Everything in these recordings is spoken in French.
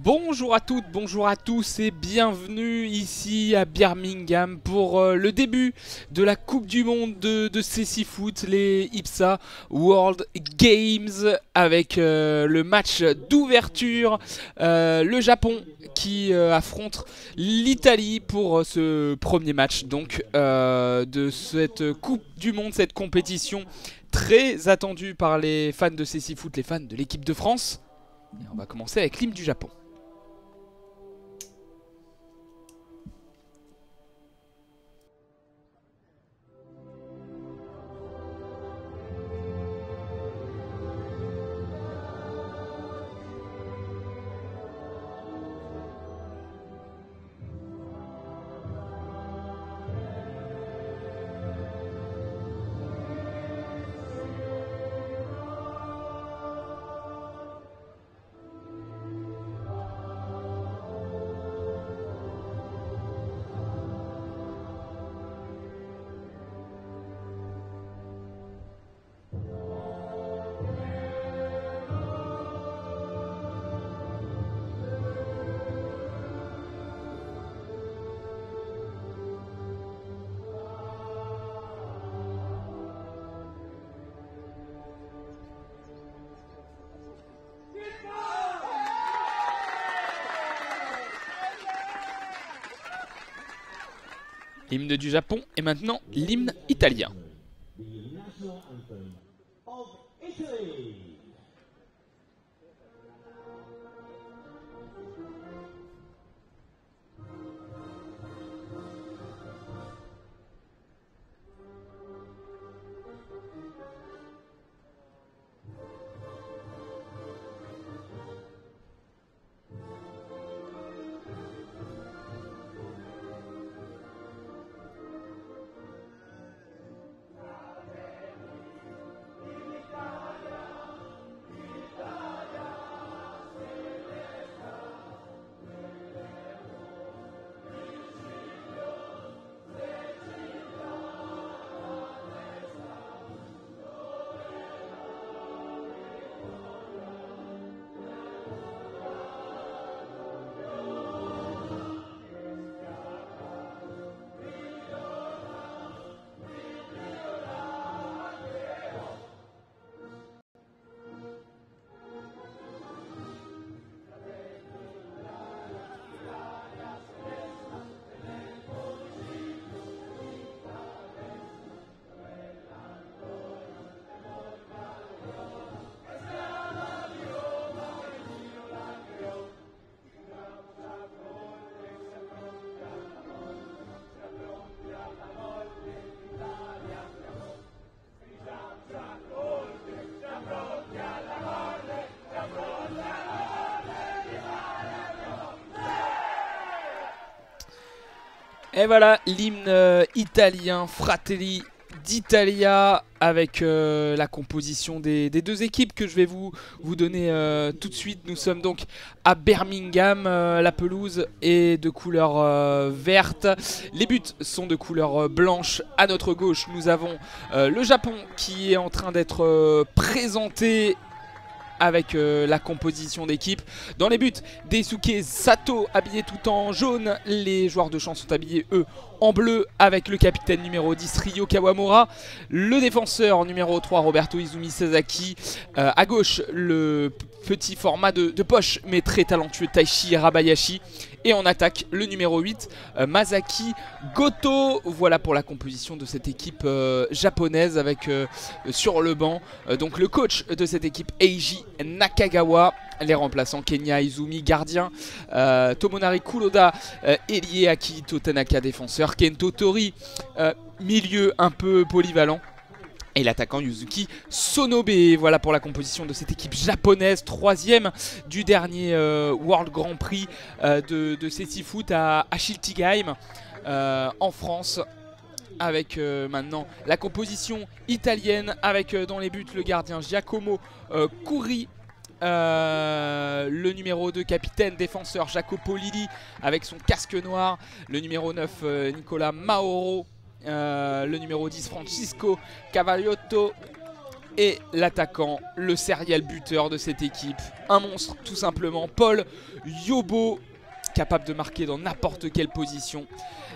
Bonjour à toutes, bonjour à tous et bienvenue ici à Birmingham pour le début de la Coupe du Monde de CCFoot, les IPSA World Games, avec le match d'ouverture, le Japon qui affronte l'Italie pour ce premier match donc de cette Coupe du Monde, cette compétition très attendue par les fans de CCFoot, les fans de l'équipe de France. Et on va commencer avec l'hymne du Japon. L'hymne du Japon et maintenant l'hymne italien. Et voilà l'hymne italien, Fratelli d'Italia, avec la composition des deux équipes que je vais vous donner tout de suite. Nous sommes donc à Birmingham, la pelouse est de couleur verte, les buts sont de couleur blanche. À notre gauche nous avons le Japon qui est en train d'être présenté avec la composition d'équipe. Dans les buts, Daisuke Sato habillé tout en jaune. Les joueurs de champ sont habillés eux en bleu avec le capitaine numéro 10 Ryo Kawamura. Le défenseur numéro 3 Roberto Izumi Sasaki. À gauche le petit format de poche mais très talentueux Taishi Hirabayashi. Et en attaque le numéro 8 Masaki Goto. Voilà pour la composition de cette équipe japonaise avec sur le banc donc le coach de cette équipe Eiji Nakagawa. Les remplaçants Kenya Izumi gardien, Tomonari Kuroda ailier, Akihito Tanaka défenseur, Kento Tori milieu un peu polyvalent. Et l'attaquant Yuzuki Sonobe. Voilà pour la composition de cette équipe japonaise, troisième du dernier World Grand Prix de CCFoot à Schiltigheim en France. Avec maintenant la composition italienne avec dans les buts le gardien Giacomo Couri. Le numéro 2 capitaine défenseur Jacopo Lilli avec son casque noir, le numéro 9 Nicolas Mauro, le numéro 10 Francisco Cavaliotto, Et l'attaquant, le serial buteur de cette équipe, un monstre tout simplement, Paul Yobo, capable de marquer dans n'importe quelle position.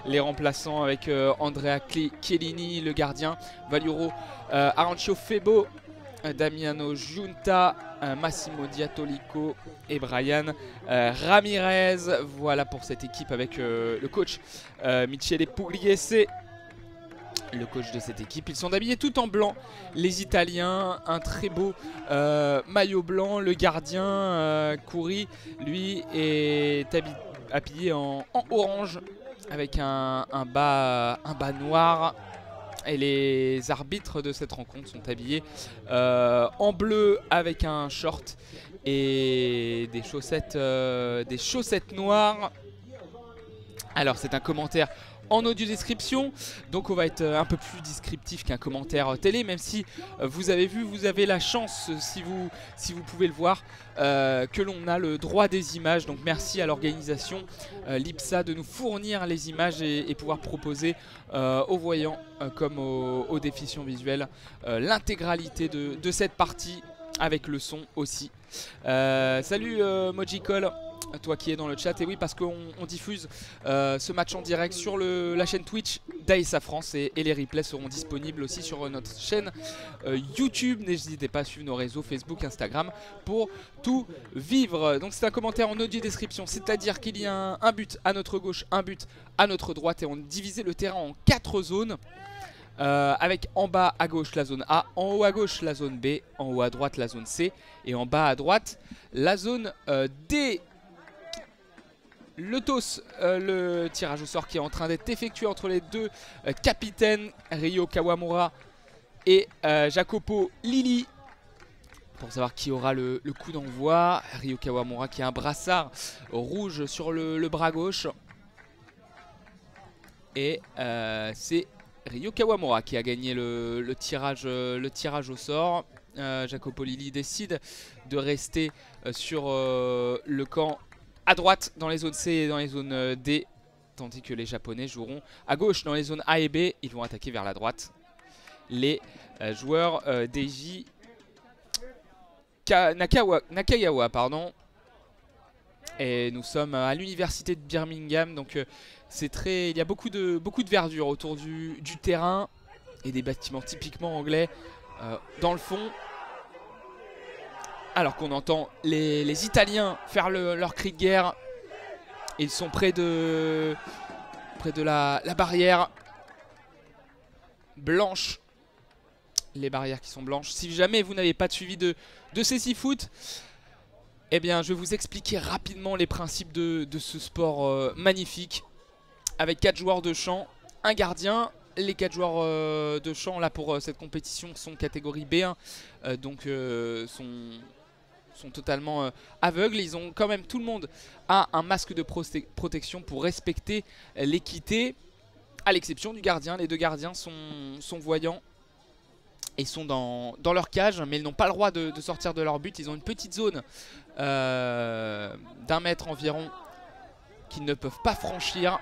Les remplaçants avec Andrea Chiellini, le gardien, Valiuro Arancio Febo, Damiano Giunta, Massimo Diatolico et Brian Ramirez. Voilà pour cette équipe avec le coach Michele Pugliese, le coach de cette équipe. Ils sont habillés tout en blanc, les Italiens, un très beau maillot blanc. Le gardien Kouri, lui, est habillé en orange avec un bas noir. Et les arbitres de cette rencontre sont habillés en bleu avec un short et des chaussettes noires. Alors c'est un commentaire en audio description, donc on va être un peu plus descriptif qu'un commentaire télé, même si vous avez vu, vous avez la chance, si vous pouvez le voir, que l'on a le droit des images. Donc merci à l'organisation Lipsa de nous fournir les images et pouvoir proposer aux voyants comme aux déficients visuels l'intégralité de cette partie avec le son aussi. Salut Mojicol, toi qui es dans le chat. Et oui, parce qu'on diffuse ce match en direct sur la chaîne Twitch d'AESA France et les replays seront disponibles aussi sur notre chaîne YouTube. N'hésitez pas à suivre nos réseaux Facebook, Instagram pour tout vivre. Donc c'est un commentaire en audio description, c'est-à-dire qu'il y a un but à notre gauche, un but à notre droite et on divisait le terrain en 4 zones. Avec en bas à gauche la zone A, en haut à gauche la zone B, en haut à droite la zone C et en bas à droite la zone D. Le TOS, le tirage au sort qui est en train d'être effectué entre les deux capitaines, Ryo Kawamura et Jacopo Lilli, pour savoir qui aura le coup d'envoi. Ryo Kawamura qui a un brassard rouge sur le bras gauche. Et c'est Ryo Kawamura qui a gagné le tirage au sort. Jacopo Lilli décide de rester sur le camp à droite dans les zones C et dans les zones D, tandis que les Japonais joueront à gauche dans les zones A et B. Ils vont attaquer vers la droite. Les joueurs d'Eiji Nakayawa, pardon. Et nous sommes à l'université de Birmingham, donc il y a beaucoup de verdure autour du terrain et des bâtiments typiquement anglais dans le fond. Alors qu'on entend les Italiens faire leur cri de guerre. Ils sont près de la barrière blanche. Les barrières qui sont blanches. Si jamais vous n'avez pas suivi de CéciFoot, eh bien je vais vous expliquer rapidement les principes de ce sport magnifique. Avec 4 joueurs de champ, un gardien. Les 4 joueurs de champ là pour cette compétition sont catégorie B1. Donc sont totalement aveugles. Ils ont quand même, tout le monde a un masque de protection pour respecter l'équité, à l'exception du gardien. Les 2 gardiens sont voyants et sont dans leur cage, mais ils n'ont pas le droit de sortir de leur but. Ils ont une petite zone d'1 mètre environ qu'ils ne peuvent pas franchir,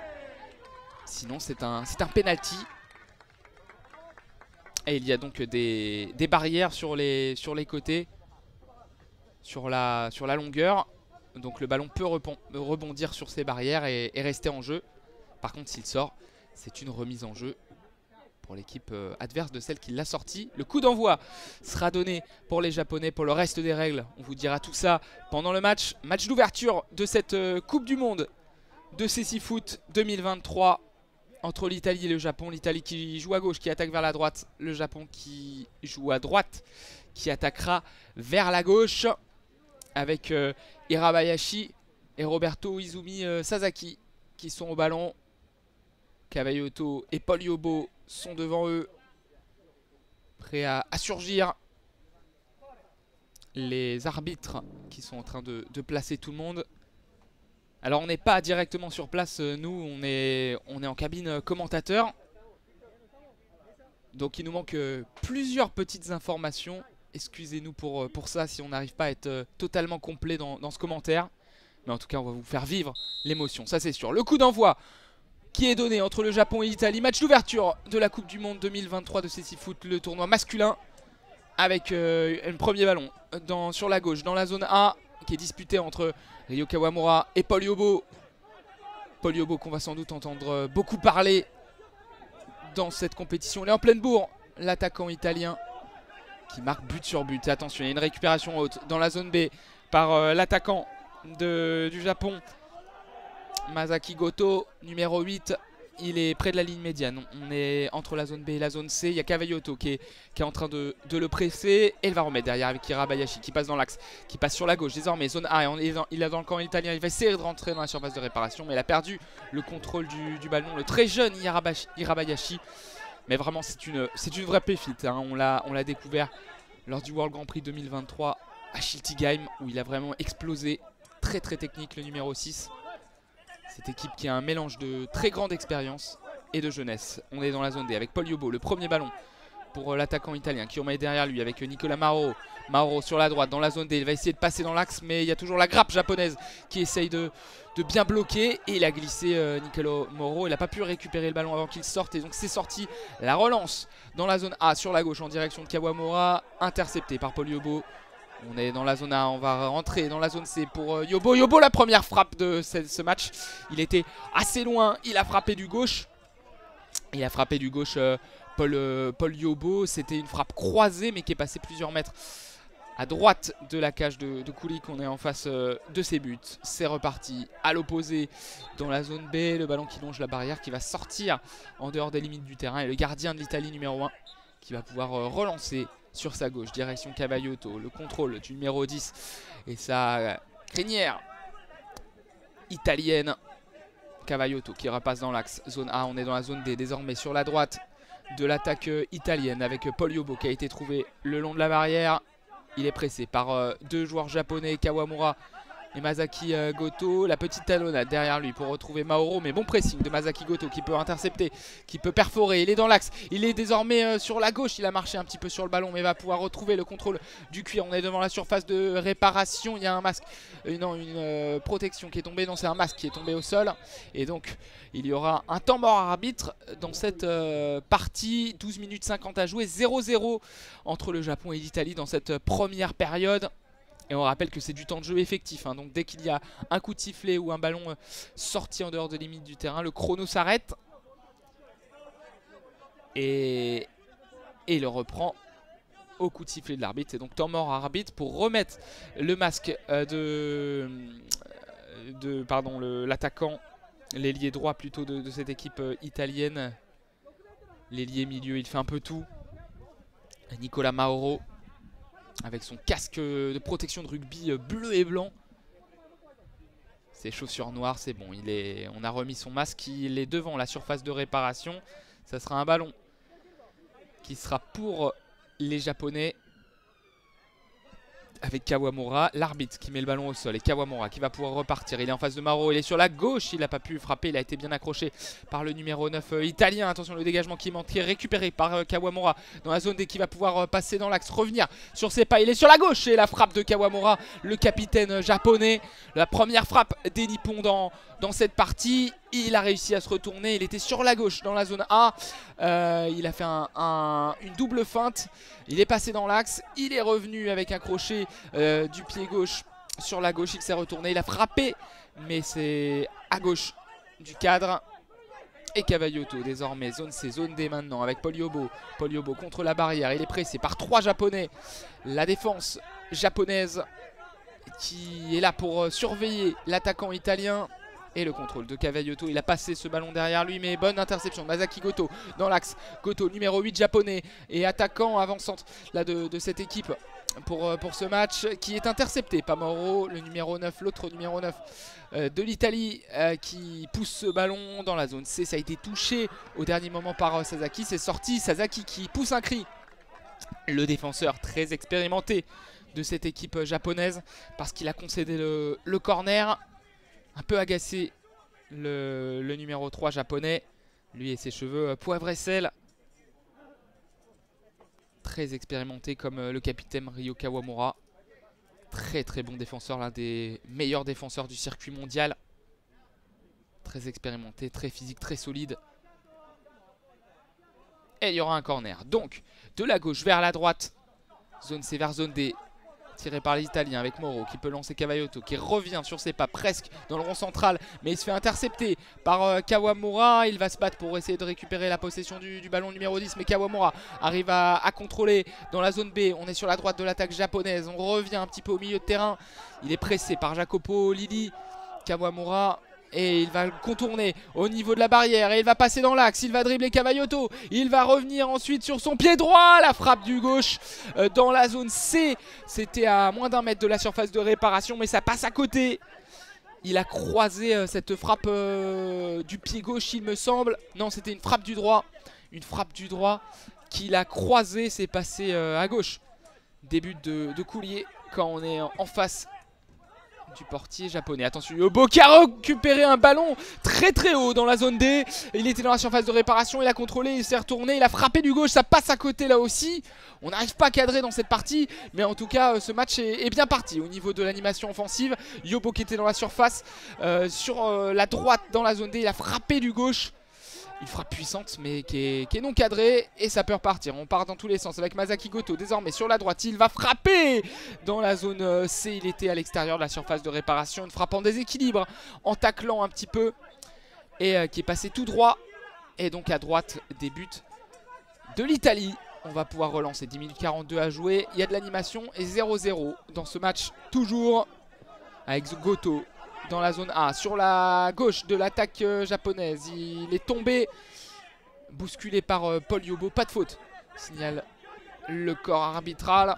sinon c'est un penalty. Et il y a donc des barrières sur les côtés, sur la longueur. Donc le ballon peut rebondir sur ces barrières et rester en jeu. Par contre s'il sort, c'est une remise en jeu pour l'équipe adverse de celle qui l'a sorti. Le coup d'envoi sera donné pour les Japonais. Pour le reste des règles, on vous dira tout ça pendant le match. Match d'ouverture de cette Coupe du Monde de CéciFoot 2023 entre l'Italie et le Japon. L'Italie qui joue à gauche, qui attaque vers la droite. Le Japon qui joue à droite, qui attaquera vers la gauche. Avec Hirabayashi et Roberto Izumi Sasaki qui sont au ballon. Kavayoto et Paul Yobo sont devant eux, prêts à surgir. Les arbitres qui sont en train de placer tout le monde. Alors on n'est pas directement sur place, nous on est en cabine commentateur. Donc il nous manque plusieurs petites informations. Excusez-nous pour ça si on n'arrive pas à être totalement complet dans ce commentaire. Mais en tout cas on va vous faire vivre l'émotion, ça c'est sûr. Le coup d'envoi qui est donné entre le Japon et l'Italie. Match d'ouverture de la Coupe du Monde 2023 de CéciFoot, le tournoi masculin. avec un premier ballon sur la gauche dans la zone A qui est disputée entre Ryo Kawamura et Paul Yobo. Paul Yobo qu'on va sans doute entendre beaucoup parler dans cette compétition. Il est en pleine bourre, l'attaquant italien qui marque but sur but. Et attention, il y a une récupération haute dans la zone B par l'attaquant du Japon, Masaki Goto, numéro 8. Il est près de la ligne médiane. On est entre la zone B et la zone C. Il y a Kavayoto qui est en train de le presser. Et il va remettre derrière avec Hirabayashi qui passe dans l'axe, qui passe sur la gauche. Désormais, zone A, il est dans le camp italien. Il va essayer de rentrer dans la surface de réparation. Mais il a perdu le contrôle du ballon. Le très jeune Hirabayashi. Mais vraiment, c'est une vraie pépite. Hein. On l'a découvert lors du World Grand Prix 2023 à Schiltigheim, où il a vraiment explosé. Très très technique, le numéro 6. Cette équipe qui a un mélange de très grande expérience et de jeunesse. On est dans la zone D avec Paul Yobo, le premier ballon pour l'attaquant italien qui remet derrière lui avec Nicolas Mauro. Mauro sur la droite dans la zone D, il va essayer de passer dans l'axe, mais il y a toujours la grappe japonaise qui essaye de bien bloquer. Et il a glissé Nicolas Mauro, il n'a pas pu récupérer le ballon avant qu'il sorte. Et donc c'est sorti, la relance dans la zone A sur la gauche en direction de Kawamura, intercepté par Paul Yobo. On est dans la zone A, on va rentrer dans la zone C pour Yobo. Yobo, la première frappe de ce match. Il était assez loin, il a frappé du gauche. Il a frappé du gauche Paul Yobo. C'était une frappe croisée mais qui est passée plusieurs mètres à droite de la cage de Kulik. On est en face de ses buts. C'est reparti à l'opposé dans la zone B. Le ballon qui longe la barrière qui va sortir en dehors des limites du terrain. Et le gardien de l'Italie numéro 1 qui va pouvoir relancer sur sa gauche, direction Kavayoto, le contrôle du numéro 10 et sa crinière italienne. Kavayoto qui repasse dans l'axe, zone A, on est dans la zone D désormais sur la droite de l'attaque italienne avec Paul Yobo qui a été trouvé le long de la barrière. Il est pressé par deux joueurs japonais, Kawamura et Masaki Goto. La petite talonnade derrière lui pour retrouver Mauro. Mais bon pressing de Masaki Goto qui peut intercepter, qui peut perforer. Il est dans l'axe. Il est désormais sur la gauche. Il a marché un petit peu sur le ballon mais va pouvoir retrouver le contrôle du cuir. On est devant la surface de réparation. Il y a un masque, non, une protection qui est tombée. Non, c'est un masque qui est tombé au sol. Et donc il y aura un temps mort arbitre dans cette partie. 12 minutes 50 à jouer. 0-0 entre le Japon et l'Italie dans cette première période. Et on rappelle que c'est du temps de jeu effectif, hein. Donc dès qu'il y a un coup de sifflet ou un ballon sorti en dehors des limites du terrain, le chrono s'arrête. Et il le reprend au coup de sifflet de l'arbitre. C'est donc temps mort à arbitre pour remettre le masque l'attaquant, l'ailier droit plutôt de cette équipe italienne. L'ailier milieu, il fait un peu tout. Nicolas Mauro, avec son casque de protection de rugby bleu et blanc. Ses chaussures noires, c'est bon. On a remis son masque. Il est devant la surface de réparation. Ça sera un ballon qui sera pour les Japonais. Avec Kawamura, l'arbitre qui met le ballon au sol. Et Kawamura qui va pouvoir repartir. Il est en face de Mauro, il est sur la gauche. Il n'a pas pu frapper, il a été bien accroché par le numéro 9 italien. Attention, le dégagement qui manque, qui est récupéré par Kawamura dans la zone D, qui va pouvoir passer dans l'axe, revenir sur ses pas. Il est sur la gauche et la frappe de Kawamura, le capitaine japonais. La première frappe des Nippons dans cette partie. Il a réussi à se retourner, il était sur la gauche dans la zone A. Il a fait une double feinte. Il est passé dans l'axe, il est revenu avec un crochet du pied gauche sur la gauche. Il s'est retourné, il a frappé, mais c'est à gauche du cadre. Et Kavayoto désormais, zone C, zone D maintenant avec Paul Yobo. Paul Yobo contre la barrière, il est pressé par 3 Japonais. La défense japonaise qui est là pour surveiller l'attaquant italien. Et le contrôle de Kavayoto, il a passé ce ballon derrière lui, mais bonne interception. Masaki Goto dans l'axe. Goto, numéro 8 japonais et attaquant avançante là, de cette équipe pour ce match, qui est intercepté par Mauro, le numéro 9, l'autre numéro 9 de l'Italie, qui pousse ce ballon dans la zone C. Ça a été touché au dernier moment par Sasaki. C'est sorti, Sasaki qui pousse un cri. Le défenseur très expérimenté de cette équipe japonaise, parce qu'il a concédé le corner. Un peu agacé le numéro 3 japonais. Lui et ses cheveux poivre et sel. Très expérimenté comme le capitaine Ryo Kawamura. Très très bon défenseur, l'un des meilleurs défenseurs du circuit mondial. Très expérimenté, très physique, très solide. Et il y aura un corner. Donc de la gauche vers la droite Zone C vers zone D. Tiré par les Italiens avec Moro qui peut lancer Cavaiotto qui revient sur ses pas presque dans le rond central, mais il se fait intercepter par Kawamura. Il va se battre pour essayer de récupérer la possession du ballon numéro 10, mais Kawamura arrive à contrôler dans la zone B. On est sur la droite de l'attaque japonaise, on revient un petit peu au milieu de terrain. Il est pressé par Jacopo Lili. Kawamura, et il va contourner au niveau de la barrière et il va passer dans l'axe, il va dribbler Cavaiotto, il va revenir ensuite sur son pied droit, la frappe du gauche dans la zone C. C'était à moins d'1 mètre de la surface de réparation, mais ça passe à côté. Il a croisé cette frappe du pied gauche, il me semble. Non, c'était une frappe du droit. Une frappe du droit qu'il a croisé, c'est passé à gauche. Début de Coulier quand on est en face du portier japonais. Attention, Yobo qui a récupéré un ballon très très haut dans la zone D. Il était dans la surface de réparation, il a contrôlé, il s'est retourné, il a frappé du gauche, ça passe à côté là aussi. On n'arrive pas à cadrer dans cette partie, mais en tout cas ce match est bien parti au niveau de l'animation offensive. Yobo qui était dans la surface, sur la droite dans la zone D, il a frappé du gauche. Une frappe puissante mais qui est non cadrée et ça peut repartir. On part dans tous les sens avec Masaki Goto désormais sur la droite. Il va frapper dans la zone C. Il était à l'extérieur de la surface de réparation. Une frappe en déséquilibre en taclant un petit peu et qui est passé tout droit. Et donc à droite des buts de l'Italie. On va pouvoir relancer 10 minutes 42 à jouer. Il y a de l'animation et 0-0 dans ce match toujours avec Goto dans la zone A, sur la gauche de l'attaque japonaise. Il est tombé, bousculé par Paul Yobo, pas de faute. Signale le corps arbitral.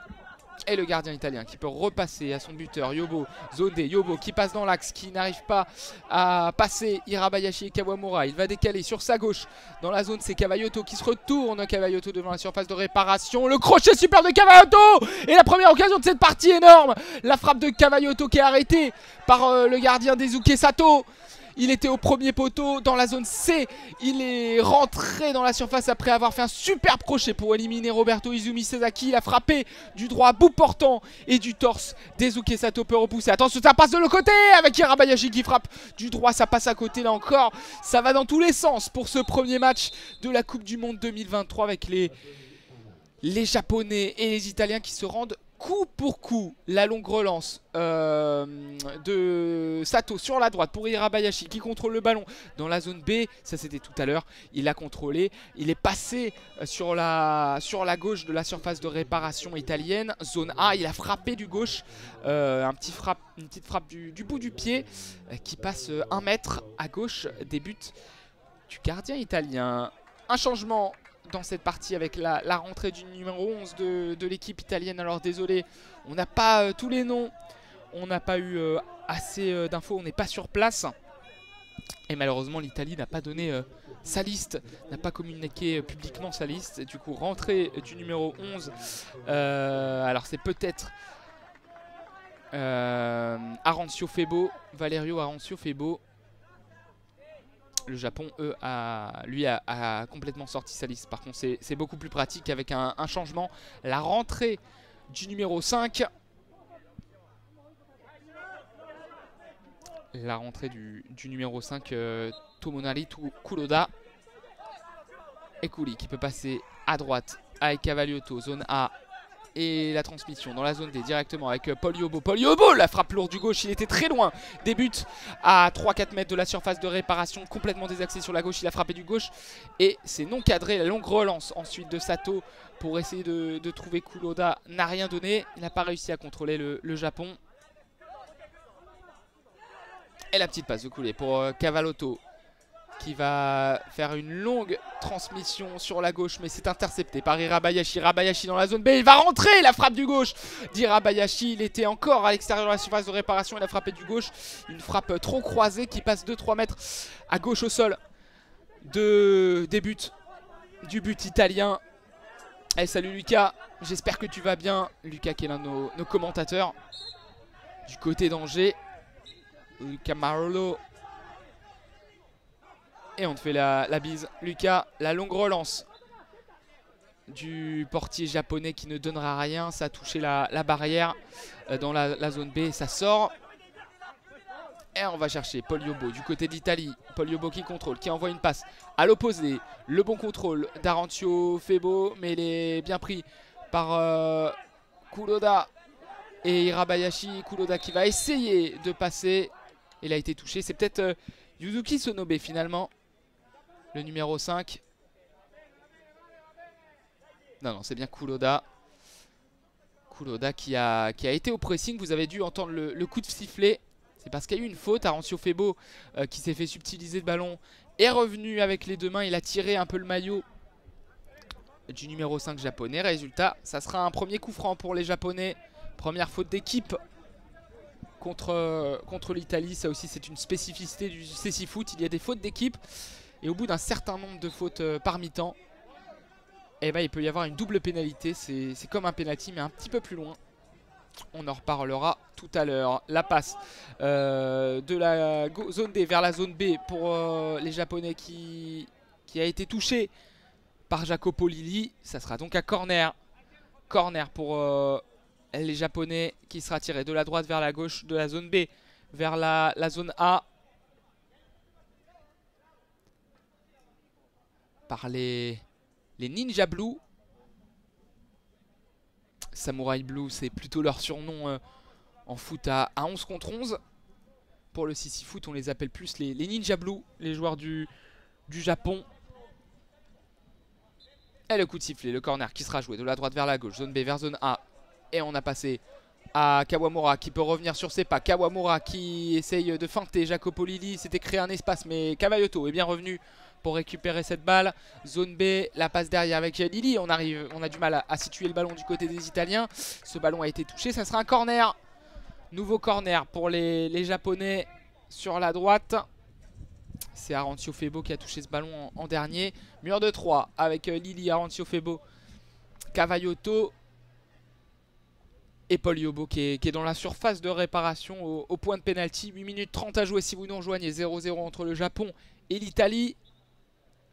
Et le gardien italien qui peut repasser à son buteur. Yobo, zone D, Yobo qui passe dans l'axe, qui n'arrive pas à passer Hirabayashi et Kawamura. Il va décaler sur sa gauche dans la zone. C'est Cavaiotto qui se retourne. Cavaiotto devant la surface de réparation. Le crochet super de Cavaiotto. Et la première occasion de cette partie énorme. La frappe de Cavaiotto qui est arrêtée par le gardien Daisuke Sato. Il était au premier poteau dans la zone C. Il est rentré dans la surface après avoir fait un super crochet pour éliminer Roberto Izumi Sasaki. Il a frappé du droit à bout portant et du torse. Daisuke Sato peut repousser. Attention, ça passe de l'autre côté avec Hirabayashi qui frappe du droit. Ça passe à côté là encore. Ça va dans tous les sens pour ce premier match de la Coupe du Monde 2023 avec les Japonais et les Italiens qui se rendent coup pour coup. La longue relance de Sato sur la droite pour Hirabayashi qui contrôle le ballon dans la zone B. Ça c'était tout à l'heure. Il a contrôlé. Il est passé sur la gauche de la surface de réparation italienne. Zone A, il a frappé du gauche. Une petite frappe du bout du pied qui passe 1 mètre à gauche des buts du gardien italien. Un changement dans cette partie avec la rentrée du numéro 11 de l'équipe italienne. Alors désolé, on n'a pas tous les noms, on n'a pas eu assez d'infos, on n'est pas sur place. Et malheureusement l'Italie n'a pas donné sa liste, n'a pas communiqué publiquement sa liste. Et du coup rentrée du numéro 11, alors c'est peut-être Arancio Febo, Valerio Arancio Febo. Le Japon, eux, a complètement sorti sa liste. Par contre, c'est beaucoup plus pratique avec un changement. La rentrée du numéro 5. La rentrée du numéro 5, Tomonari Kuroda. Et Kuli qui peut passer à droite avec Cavaiotto, zone A. Et la transmission dans la zone D directement avec Paul Yobo. Paul Yobo, la frappe lourde du gauche, il était très loin. Des buts à 3-4 mètres de la surface de réparation, complètement désaxé sur la gauche. Il a frappé du gauche et c'est non cadré. La longue relance ensuite de Sato pour essayer de trouver Kuroda n'a rien donné. Il n'a pas réussi à contrôler le Japon. Et la petite passe de Coulier pour Cavaiotto qui va faire une longue transmission sur la gauche, mais c'est intercepté par Hirabayashi. Hirabayashi dans la zone B, il va rentrer. La frappe du gauche d'Hirabayashi, il était encore à l'extérieur de la surface de réparation. Il a frappé du gauche, une frappe trop croisée qui passe 2-3 mètres à gauche au sol du but italien. Eh, salut Lucas, j'espère que tu vas bien. Lucas qui est l'un de nos commentateurs du côté d'Angers. Lucas Marolo. Et on te fait la bise. Lucas, la longue relance du portier japonais qui ne donnera rien. Ça a touché la barrière dans la zone B. Ça sort. Et on va chercher Paul Yobo du côté d'Italie. Paul Yobo qui contrôle, qui envoie une passe à l'opposé. Le bon contrôle d'Arancio Febo. Mais il est bien pris par Kuroda et Hirabayashi. Kuroda qui va essayer de passer. Il a été touché. C'est peut-être Yuzuki Sonobe finalement. Le numéro 5. Non, c'est bien Kuroda. Kuroda qui a été au pressing. Vous avez dû entendre le coup de sifflet. C'est parce qu'il y a eu une faute. Arancio Febo qui s'est fait subtiliser le ballon est revenu avec les deux mains. Il a tiré un peu le maillot du numéro 5 japonais. Résultat, ça sera un premier coup franc pour les Japonais. Première faute d'équipe contre l'Italie. Ça aussi, c'est une spécificité du CC Foot. Il y a des fautes d'équipe. Et au bout d'un certain nombre de fautes par mi-temps, eh ben, il peut y avoir une double pénalité. C'est comme un penalty, mais un petit peu plus loin. On en reparlera tout à l'heure. La passe de la zone D vers la zone B pour les Japonais qui a été touché par Jacopo Lilli. Ça sera donc à corner. Corner pour les Japonais qui sera tiré de la droite vers la gauche de la zone B vers la zone A. Par les Ninja Blue. Samurai Blue, c'est plutôt leur surnom en foot à 11 contre 11. Pour le CC Foot, on les appelle plus les Ninja Blue, les joueurs du Japon. Et le coup de sifflet, le corner qui sera joué de la droite vers la gauche, zone B vers zone A. Et on a passé à Kawamura qui peut revenir sur ses pas. Kawamura qui essaye de feinter. Jacopo Lilli s'était créé un espace, mais Cavaillotto est bien revenu pour récupérer cette balle. Zone B, la passe derrière avec Lilli. On a du mal à situer le ballon du côté des Italiens. Ce ballon a été touché, ça sera un corner. Nouveau corner pour les Japonais sur la droite. C'est Arancio Febo qui a touché ce ballon en dernier. Mur de 3 avec Lilli, Arancio Febo, Cavaillotto et Paul Yobo qui est dans la surface de réparation au point de pénalty. 8 minutes 30 à jouer si vous nous rejoignez. 0-0 entre le Japon et l'Italie.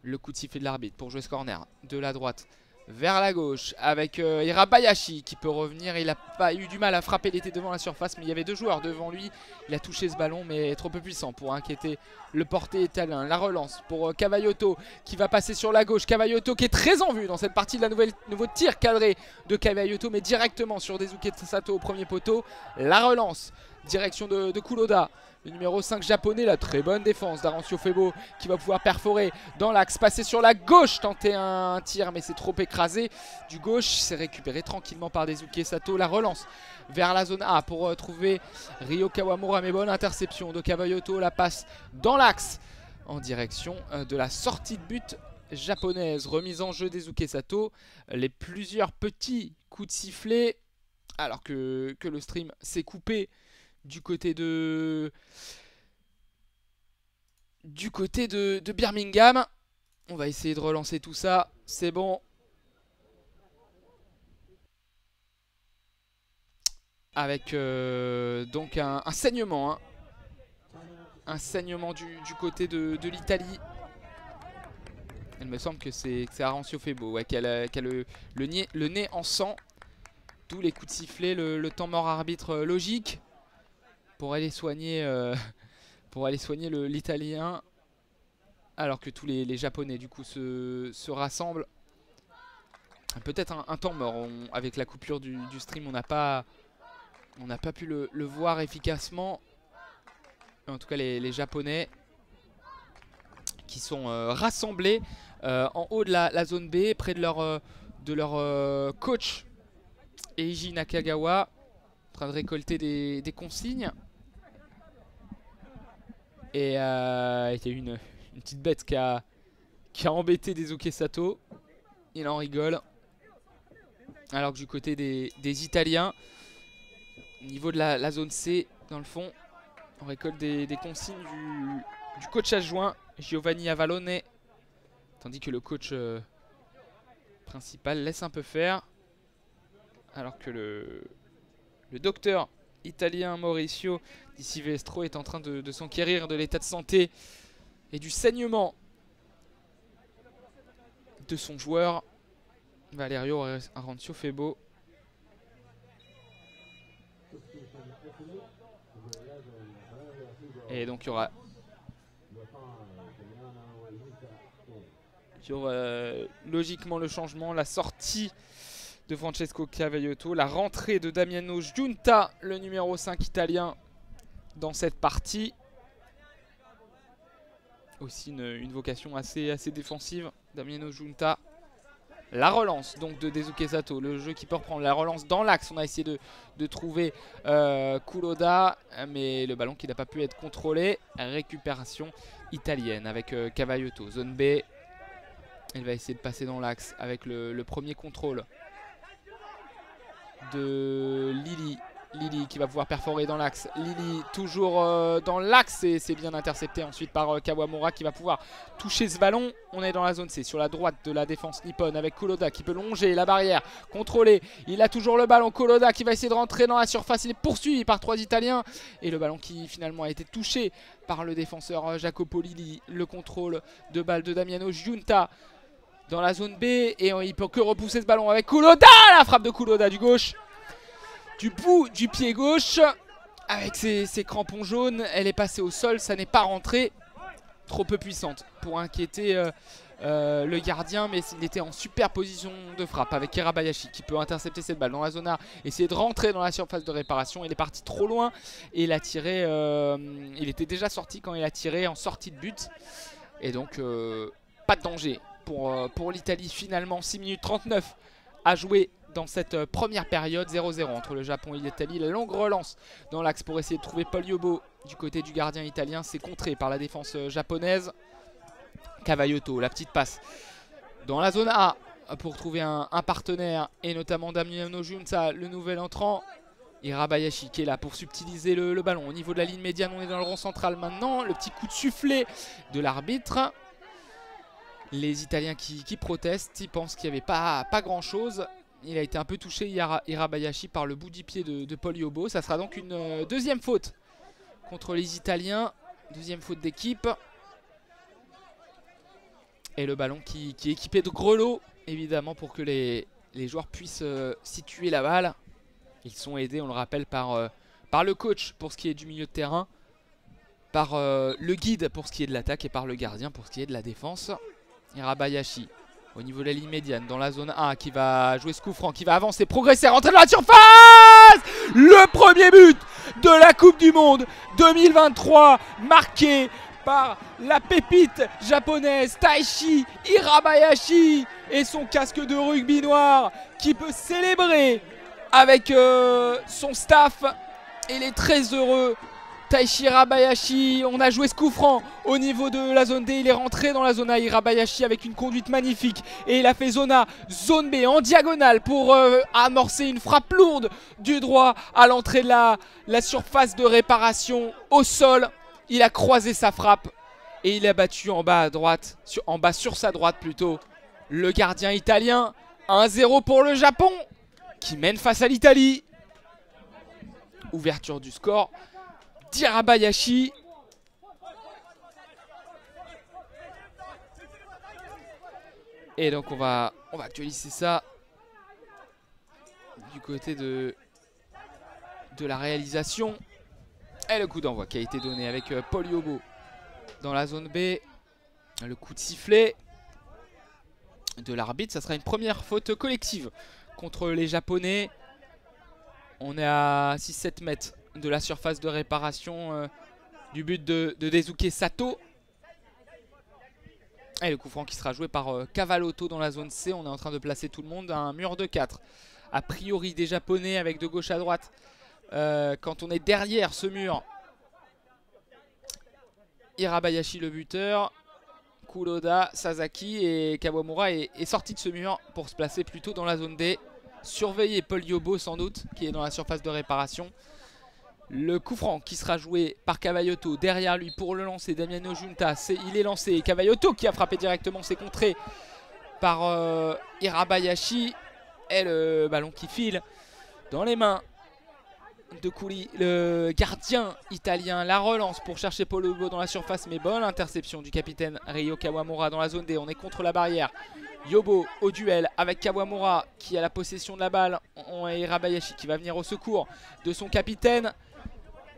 Le coup de sifflet de l'arbitre pour jouer ce corner de la droite vers la gauche avec Hirabayashi qui peut revenir. Il n'a pas eu du mal à frapper, il était devant la surface, mais il y avait deux joueurs devant lui. Il a touché ce ballon, mais trop peu puissant pour inquiéter le porté italien. La relance pour Cavaillotto qui va passer sur la gauche. Cavaillotto qui est très en vue dans cette partie de la nouveau tir cadré de Cavaillotto, mais directement sur Daisuke Sato au premier poteau. La relance, direction de Kuroda. Le numéro 5 japonais, la très bonne défense d'Arancio Febo qui va pouvoir perforer dans l'axe, passer sur la gauche, tenter un tir mais c'est trop écrasé. Du gauche, c'est récupéré tranquillement par Daisuke Sato. La relance vers la zone A pour trouver Ryo Kawamura, mais bonne interception de Cavaillotto. La passe dans l'axe en direction de la sortie de but japonaise. Remise en jeu Daisuke Sato. Les plusieurs petits coups de sifflet alors que le stream s'est coupé du côté de Birmingham. On va essayer de relancer tout ça. C'est bon. Avec donc un saignement. Hein. Un saignement du côté de l'Italie. Il me semble que c'est Arancio Febo ouais, qui a le nez en sang. D'où les coups de sifflet, le temps mort arbitre logique. Pour aller soigner l'Italien. Alors que tous les Japonais du coup se rassemblent. Peut-être un temps mort. Avec la coupure du stream, on n'a pas pu le voir efficacement. En tout cas les Japonais qui sont rassemblés en haut de la zone B, près de leur coach Eiji Nakagawa, en train de récolter des consignes. Et il y a eu une petite bête qui a embêté Daisuke Sato. Il en rigole. Alors que du côté des Italiens, au niveau de la zone C, dans le fond, on récolte des consignes du coach adjoint Giovanni Avalone. Tandis que le coach principal laisse un peu faire. Alors que le docteur italien Mauricio Di Silvestro est en train de s'enquérir de l'état de santé et du saignement de son joueur Valerio Arancio Febo. Et donc il y aura logiquement le changement, la sortie de Francesco Cavaiotto. La rentrée de Damiano Giunta, le numéro 5 italien, dans cette partie. Aussi une vocation assez défensive, Damiano Giunta. La relance donc de Daisuke Sato, le jeu qui peut reprendre la relance dans l'axe. On a essayé de trouver Kuroda, mais le ballon qui n'a pas pu être contrôlé. Récupération italienne avec Cavaiotto. Zone B, elle va essayer de passer dans l'axe avec le premier contrôle de Lili. Lili qui va pouvoir perforer dans l'axe. Lili toujours dans l'axe et c'est bien intercepté ensuite par Kawamura qui va pouvoir toucher ce ballon. On est dans la zone C sur la droite de la défense nippone avec Kuroda qui peut longer la barrière, contrôler. Il a toujours le ballon. Kuroda qui va essayer de rentrer dans la surface. Il est poursuivi par 3 Italiens et le ballon qui finalement a été touché par le défenseur Jacopo Lili. Le contrôle de balle de Damiano Giunta dans la zone B et il peut que repousser ce ballon avec Kuroda. La frappe de Kuroda du gauche, du bout du pied gauche, avec ses crampons jaunes. Elle est passée au sol, ça n'est pas rentré. Trop peu puissante pour inquiéter le gardien, mais il était en super position de frappe avec Hirabayashi qui peut intercepter cette balle dans la zone A, essayer de rentrer dans la surface de réparation. Il est parti trop loin et il a tiré, il était déjà sorti quand il a tiré en sortie de but. Et donc pas de danger pour l'Italie finalement. 6 minutes 39 à jouer dans cette première période. 0-0 entre le Japon et l'Italie. La longue relance dans l'axe pour essayer de trouver Paul Yobo du côté du gardien italien. C'est contré par la défense japonaise. Cavaiotto, la petite passe dans la zone A pour trouver un partenaire et notamment Damiano Giunta, le nouvel entrant. Hirabayashi qui est là pour subtiliser le ballon au niveau de la ligne médiane. On est dans le rond central maintenant. Le petit coup de sifflet de l'arbitre. Les Italiens qui protestent, ils pensent qu'il n'y avait pas grand chose. Il a été un peu touché Hirabayashi par le bout du pied de Paul Yobo. Ça sera donc une deuxième faute contre les Italiens. Deuxième faute d'équipe. Et le ballon qui est équipé de grelots, évidemment, pour que les joueurs puissent situer la balle. Ils sont aidés, on le rappelle, par le coach pour ce qui est du milieu de terrain, par le guide pour ce qui est de l'attaque et par le gardien pour ce qui est de la défense. Hirabayashi au niveau de la ligne médiane dans la zone A qui va jouer ce coup franc, qui va avancer, progresser, rentrer dans la surface. Le premier but de la Coupe du Monde 2023 marqué par la pépite japonaise Taishi Hirabayashi et son casque de rugby noir qui peut célébrer avec son staff. Et il est très heureux. Taishi Hirabayashi, on a joué ce coup franc au niveau de la zone D, il est rentré dans la zone A. Hirabayashi avec une conduite magnifique et il a fait zone A, zone B en diagonale pour amorcer une frappe lourde du droit à l'entrée de la surface de réparation au sol. Il a croisé sa frappe et il a battu en bas à droite, sur sa droite plutôt, le gardien italien. 1-0 pour le Japon qui mène face à l'Italie. Ouverture du score d'Hirabayashi. Et donc on va actualiser ça du côté de la réalisation. Et le coup d'envoi qui a été donné avec Paul Yobo dans la zone B. Le coup de sifflet de l'arbitre. Ça sera une première faute collective contre les Japonais. On est à 6-7 mètres de la surface de réparation du but de Daisuke Sato. Et le coup franc qui sera joué par Cavaiotto dans la zone C. On est en train de placer tout le monde à un mur de 4. A priori des Japonais avec de gauche à droite. Quand on est derrière ce mur, Hirabayashi le buteur, Kuroda, Sasaki et Kawamura est sorti de ce mur pour se placer plutôt dans la zone D. Surveiller Paul Yobo sans doute qui est dans la surface de réparation. Le coup franc qui sera joué par Cavaiotto derrière lui pour le lancer. Damiano Giunta, il est lancé. Cavaiotto qui a frappé directement, c'est contré par Hirabayashi. Et le ballon qui file dans les mains de Kouli, le gardien italien. La relance pour chercher Paul Yobo dans la surface, mais bonne interception du capitaine Ryo Kawamura dans la zone D. On est contre la barrière. Yobo au duel avec Kawamura qui a la possession de la balle. On a Hirabayashi qui va venir au secours de son capitaine.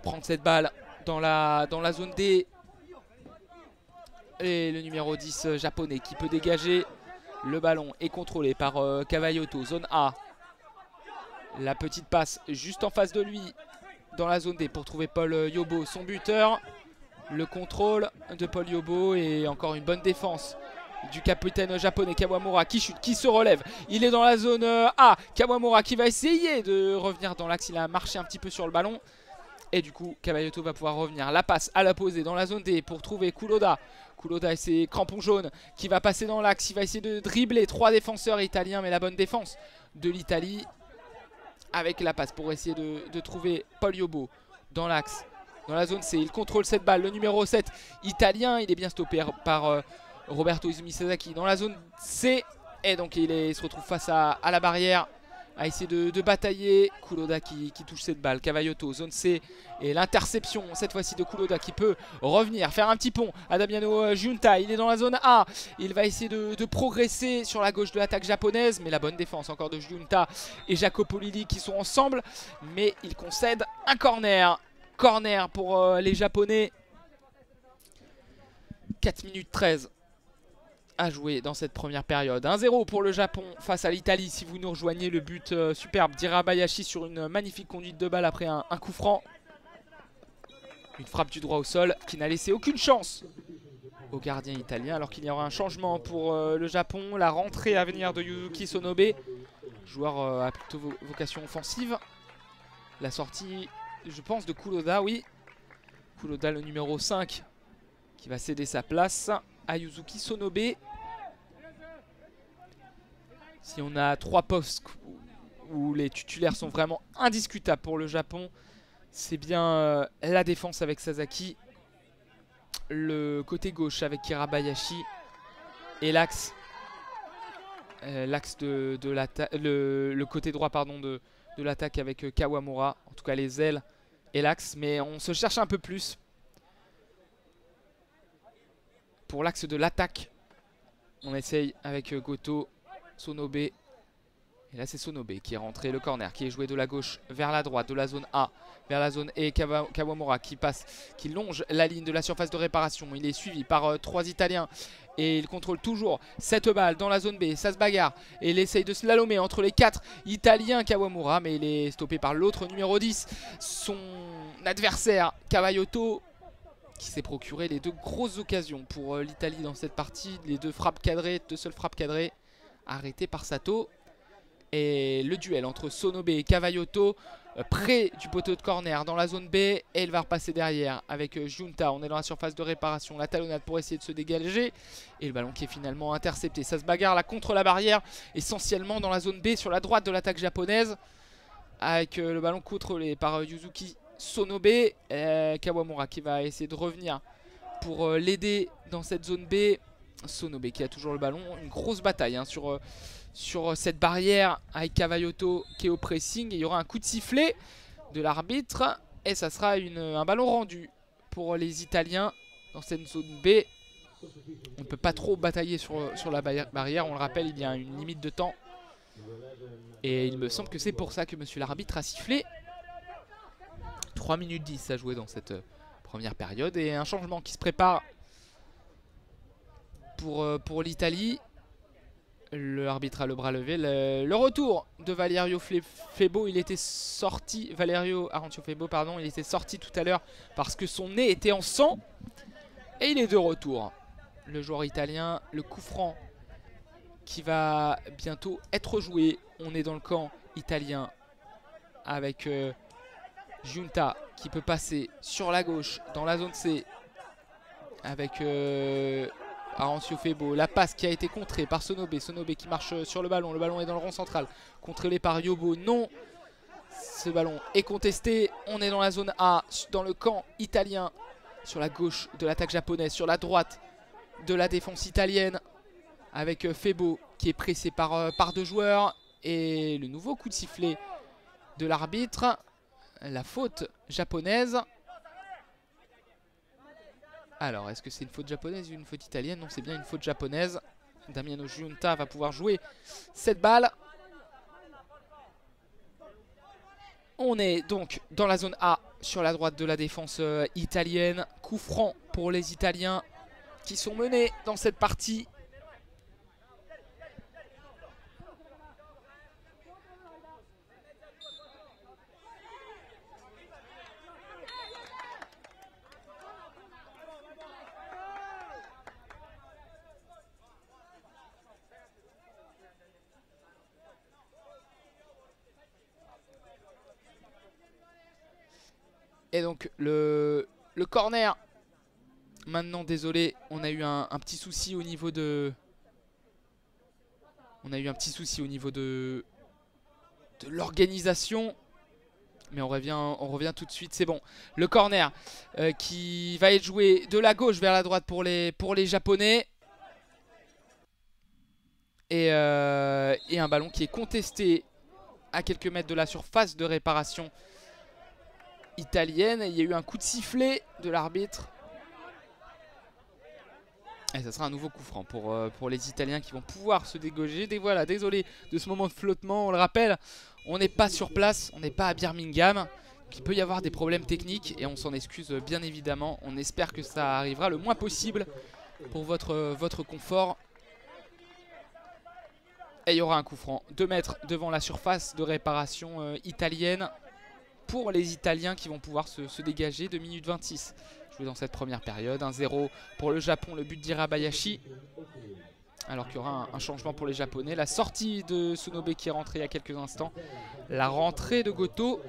Prendre cette balle dans la zone D. Et le numéro 10 japonais qui peut dégager. Le ballon est contrôlé par Cavaiotto. Zone A. La petite passe juste en face de lui dans la zone D pour trouver Paul Yobo, son buteur. Le contrôle de Paul Yobo et encore une bonne défense du capitaine japonais Kawamura qui chute, qui se relève. Il est dans la zone A. Kawamura qui va essayer de revenir dans l'axe. Il a marché un petit peu sur le ballon. Et du coup, Cavaillotto va pouvoir revenir. La passe à la posée dans la zone D pour trouver Kuroda. Kuroda et ses crampons jaunes qui va passer dans l'axe. Il va essayer de dribbler 3 défenseurs italiens. Mais la bonne défense de l'Italie avec la passe pour essayer de trouver Paul Yobo dans l'axe. Dans la zone C, il contrôle cette balle. Le numéro 7 italien, il est bien stoppé par Roberto Izumi Sasaki dans la zone C. Et donc il se retrouve face à la barrière, à essayer de batailler. Kuroda qui touche cette balle. Cavaillotto, zone C. Et l'interception cette fois-ci de Kuroda qui peut revenir, faire un petit pont à Damiano Giunta. Il est dans la zone A. Il va essayer de progresser sur la gauche de l'attaque japonaise. Mais la bonne défense encore de Giunta et Jacopo Lilli qui sont ensemble. Mais il concède un corner. Corner pour les Japonais. 4 minutes 13 à jouer dans cette première période. 1-0 pour le Japon face à l'Italie. Si vous nous rejoignez, le but superbe d'Hirabayashi sur une magnifique conduite de balle après un coup franc. Une frappe du droit au sol qui n'a laissé aucune chance au gardien italien. Alors qu'il y aura un changement pour le Japon. La rentrée à venir de Yuzuki Sonobe. Joueur à plutôt vocation offensive. La sortie, je pense, de Kuroda, oui. Kuroda, le numéro 5, qui va céder sa place à Yuzuki Sonobe. Si on a 3 postes où les titulaires sont vraiment indiscutables pour le Japon, c'est bien la défense avec Sasaki, le côté gauche avec Hirabayashi et l'axe le côté droit pardon, de l'attaque avec Kawamura, en tout cas les ailes et l'axe. Mais on se cherche un peu plus pour l'axe de l'attaque. On essaye avec Goto, Sonobe. Et là c'est Sonobe qui est rentré, le corner qui est joué de la gauche vers la droite, de la zone A vers la zone E. Kawamura qui passe, qui longe la ligne de la surface de réparation. Il est suivi par 3 Italiens et il contrôle toujours cette balle dans la zone B. Ça se bagarre et il essaye de slalomer entre les 4 Italiens Kawamura, mais il est stoppé par l'autre numéro 10, son adversaire Cavaillotto, qui s'est procuré les 2 grosses occasions pour l'Italie dans cette partie. Les 2 frappes cadrées, 2 seules frappes cadrées arrêtées par Sato. Et le duel entre Sonobe et Cavaillotto près du poteau de corner dans la zone B. Et il va repasser derrière avec Giunta. On est dans la surface de réparation. La talonnade pour essayer de se dégager. Et le ballon qui est finalement intercepté. Ça se bagarre là contre la barrière. Essentiellement dans la zone B sur la droite de l'attaque japonaise. Avec le ballon contrôlé par Yuzuki Sonobe. Kawamura qui va essayer de revenir pour l'aider dans cette zone B. Sonobe qui a toujours le ballon. Une grosse bataille hein, sur cette barrière avec Cavaillotto qui est au pressing. Et il y aura un coup de sifflet de l'arbitre et ça sera un ballon rendu pour les Italiens dans cette zone B. On ne peut pas trop batailler sur la barrière, on le rappelle, il y a une limite de temps et il me semble que c'est pour ça que monsieur l'arbitre a sifflé. 3 minutes 10 à jouer dans cette première période et un changement qui se prépare pour l'Italie. L'arbitre a le bras levé. Le retour de Valerio Febo, il était sorti. Valerio Arancio Febo, pardon, il était sorti tout à l'heure parce que son nez était en sang. Et il est de retour. Le joueur italien, le coup franc qui va bientôt être joué. On est dans le camp italien avec Giunta qui peut passer sur la gauche dans la zone C avec Arancio Febo, la passe qui a été contrée par Sonobe. Sonobe qui marche sur le ballon est dans le rond central, contrôlé par Yobo, non, ce ballon est contesté. On est dans la zone A, dans le camp italien, sur la gauche de l'attaque japonaise, sur la droite de la défense italienne, avec Febo qui est pressé par 2 joueurs. Et le nouveau coup de sifflet de l'arbitre, la faute japonaise. Alors, est-ce que c'est une faute japonaise ou une faute italienne? Non, c'est bien une faute japonaise. Damiano Giunta va pouvoir jouer cette balle. On est donc dans la zone A, sur la droite de la défense italienne. Coup franc pour les Italiens qui sont menés dans cette partie. Et donc le corner. Maintenant, désolé, on a eu un petit souci au niveau de... On a eu un petit souci au niveau de l'organisation. Mais on revient tout de suite, c'est bon. Le corner qui va être joué de la gauche vers la droite pour les Japonais. Et un ballon qui est contesté à quelques mètres de la surface de réparation italienne. Il y a eu un coup de sifflet de l'arbitre. Et ça sera un nouveau coup franc pour les Italiens qui vont pouvoir se dégauger. Voilà, désolé de ce moment de flottement. On le rappelle, on n'est pas sur place, on n'est pas à Birmingham. Donc il peut y avoir des problèmes techniques et on s'en excuse bien évidemment. On espère que ça arrivera le moins possible pour votre confort. Et il y aura un coup franc 2 mètres devant la surface de réparation italienne pour les Italiens qui vont pouvoir se dégager. 2 minutes 26 joué dans cette première période. 1-0 pour le Japon, le but d'Hirabayashi. Alors qu'il y aura un changement pour les Japonais. La sortie de Sonobe qui est rentré il y a quelques instants. La rentrée de Goto.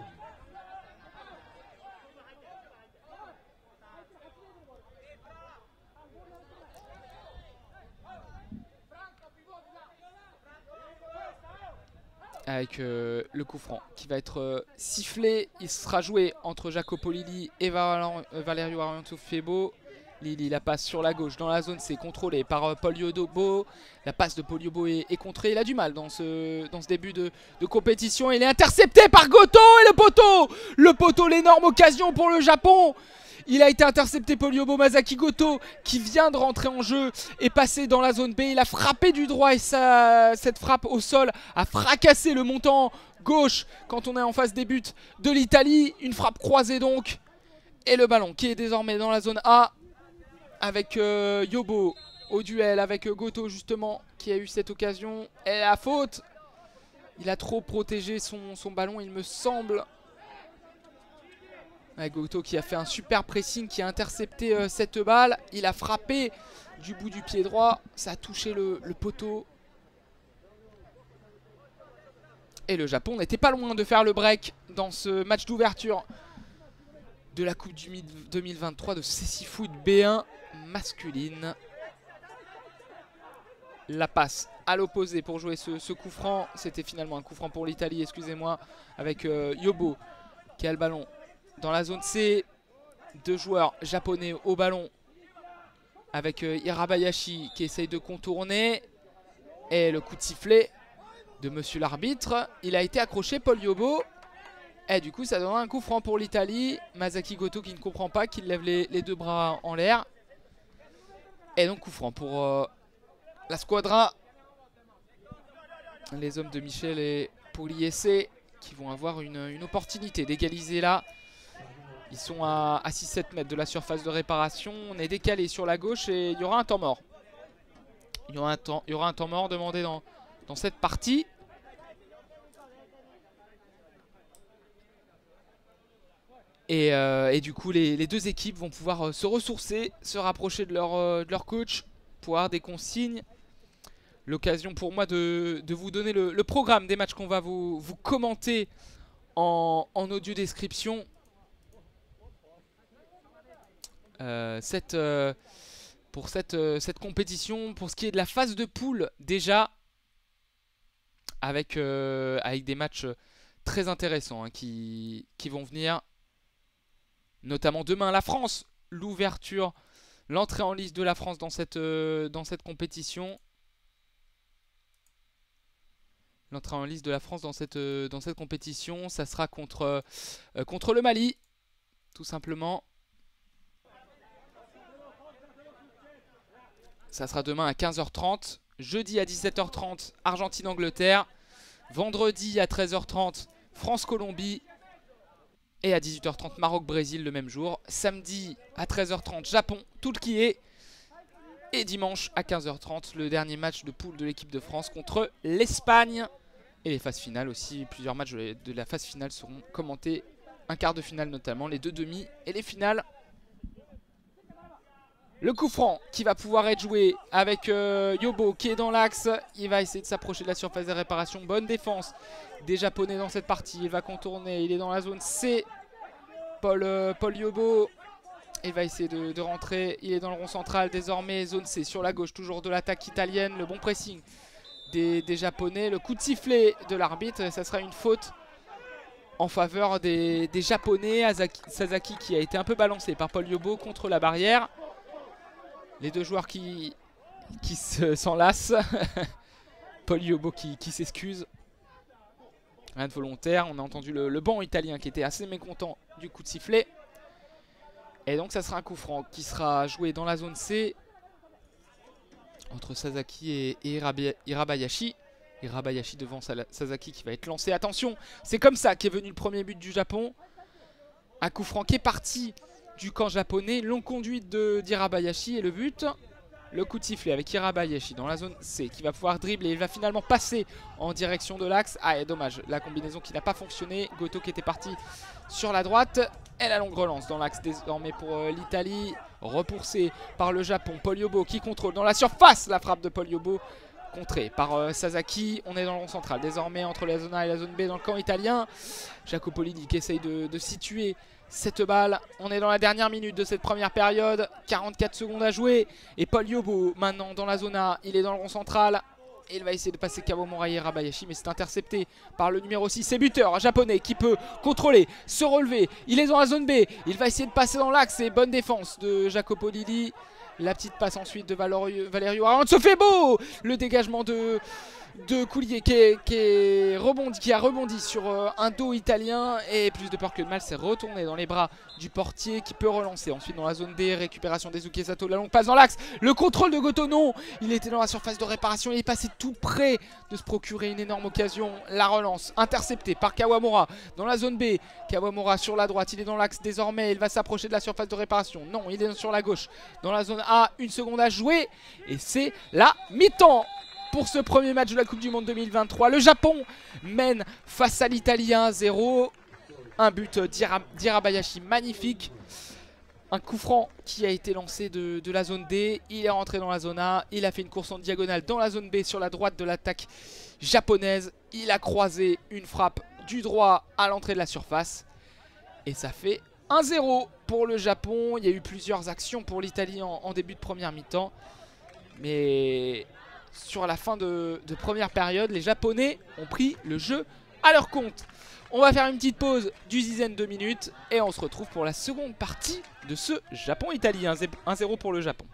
Avec le coup franc qui va être sifflé. Il sera joué entre Jacopo Lilli et Valerio Arianto Febo. Lilli la passe sur la gauche dans la zone, c'est contrôlé par Paul Yobo. La passe de Paul Yobo est contrée. Il a du mal dans ce début de compétition. Il est intercepté par Goto et le poteau, l'énorme occasion pour le Japon. Il a été intercepté Paul Yobo. Masaki Goto qui vient de rentrer en jeu est passé dans la zone B. Il a frappé du droit et cette frappe au sol a fracassé le montant gauche quand on est en face des buts de l'Italie. Une frappe croisée donc. Et le ballon qui est désormais dans la zone A avec Yobo au duel avec Goto justement qui a eu cette occasion. Et la faute. Il a trop protégé son ballon il me semble. Avec Goto qui a fait un super pressing, qui a intercepté cette balle. Il a frappé du bout du pied droit. Ça a touché le poteau. Et le Japon n'était pas loin de faire le break dans ce match d'ouverture de la Coupe du 2023 de Cécifoot B1 masculine. La passe à l'opposé pour jouer ce coup franc. C'était finalement un coup franc pour l'Italie, excusez-moi. Avec Yobo qui a le ballon dans la zone C. 2 joueurs japonais au ballon avec Hirabayashi qui essaye de contourner. Et le coup de sifflet de monsieur l'arbitre. Il a été accroché, Paul Yobo. Et du coup ça donnera un coup franc pour l'Italie. Masaki Goto qui ne comprend pas, qui lève les 2 bras en l'air. Et donc coup franc pour la squadra. Les hommes de Michel et Pugliese qui vont avoir une opportunité d'égaliser là. Ils sont à 6-7 mètres de la surface de réparation. On est décalé sur la gauche et il y aura un temps mort. Il y aura un temps mort demandé dans cette partie. Et du coup, les 2 équipes vont pouvoir se ressourcer, se rapprocher de leur coach pour avoir des consignes. L'occasion pour moi de vous donner le programme des matchs qu'on va vous commenter en audio description. Pour cette compétition, pour ce qui est de la phase de poule déjà, avec des matchs très intéressants qui vont venir, notamment demain la France, l'ouverture, l'entrée en liste de la France dans cette compétition. L'entrée en liste de la France dans cette compétition, ça sera contre le Mali, tout simplement. Ça sera demain à 15h30. Jeudi à 17h30, Argentine-Angleterre. Vendredi à 13h30, France-Colombie. Et à 18h30, Maroc-Brésil le même jour. Samedi à 13h30, Japon-Turquie. Et dimanche à 15h30, le dernier match de poule de l'équipe de France contre l'Espagne. Et les phases finales aussi. Plusieurs matchs de la phase finale seront commentés. Un quart de finale notamment, les 2 demi et les finales. Le coup franc qui va pouvoir être joué avec Yobo qui est dans l'axe. Il va essayer de s'approcher de la surface de réparation. Bonne défense des Japonais dans cette partie. Il va contourner. Il est dans la zone C. Paul Yobo. Il va essayer de rentrer. Il est dans le rond central désormais. Zone C sur la gauche. Toujours de l'attaque italienne. Le bon pressing des Japonais. Le coup de sifflet de l'arbitre. Ça sera une faute en faveur des Japonais. Sasaki qui a été un peu balancé par Paul Yobo contre la barrière. Les deux joueurs qui s'enlacent. Paul Yobo qui s'excuse. Rien de volontaire. On a entendu le banc italien qui était assez mécontent du coup de sifflet. Et donc ça sera un coup franc qui sera joué dans la zone C entre Sasaki et Hirabayashi. Hirabayashi devant Sasaki qui va être lancé. Attention, c'est comme ça qu'est venu le premier but du Japon. Un coup franc qui est parti du camp japonais. Longue conduite d'Hirabayashi et le but. Le coup de sifflet avec Hirabayashi dans la zone C qui va pouvoir dribbler. Il va finalement passer en direction de l'axe. Ah, et dommage, la combinaison qui n'a pas fonctionné. Goto qui était parti sur la droite. Et la longue relance dans l'axe désormais pour l'Italie. Repoussé par le Japon. Paul Yobo qui contrôle dans la surface. La frappe de Paul Yobo contrée par Sasaki. On est dans le rond central désormais entre la zone A et la zone B dans le camp italien. Jacopolini qui essaye de situer cette balle. On est dans la dernière minute de cette première période. 44 secondes à jouer. Et Paul Yobo maintenant dans la zone A. Il est dans le rond central. Et il va essayer de passer Kawamura et Hirabayashi. Mais c'est intercepté par le numéro 6. C'est buteur japonais qui peut contrôler, se relever. Il est dans la zone B. Il va essayer de passer dans l'axe. Et bonne défense de Jacopolini. La petite passe ensuite de Valerio Aranzofebo. Le dégagement de Coulier qui a rebondi sur un dos italien. Et plus de peur que de mal, c'est retourné dans les bras du portier qui peut relancer. Ensuite dans la zone D, récupération des Sato. La longue passe dans l'axe. Le contrôle de Goto, non. Il était dans la surface de réparation. Il est passé tout près de se procurer une énorme occasion. La relance interceptée par Kawamura dans la zone B. Kawamura sur la droite. Il est dans l'axe désormais. Il va s'approcher de la surface de réparation. Non, il est sur la gauche. Dans la zone A, une seconde à jouer. Et c'est la mi-temps. Pour ce premier match de la Coupe du Monde 2023, le Japon mène face à l'Italie 1-0. Un but d'Hirabayashi magnifique. Un coup franc qui a été lancé de la zone D. Il est rentré dans la zone A. Il a fait une course en diagonale dans la zone B sur la droite de l'attaque japonaise. Il a croisé une frappe du droit à l'entrée de la surface. Et ça fait 1-0 pour le Japon. Il y a eu plusieurs actions pour l'Italie en début de première mi-temps. Mais sur la fin de première période, les Japonais ont pris le jeu à leur compte. On va faire une petite pause d'une dizaine de minutes et on se retrouve pour la seconde partie de ce Japon-Italie. 1-0 pour le Japon.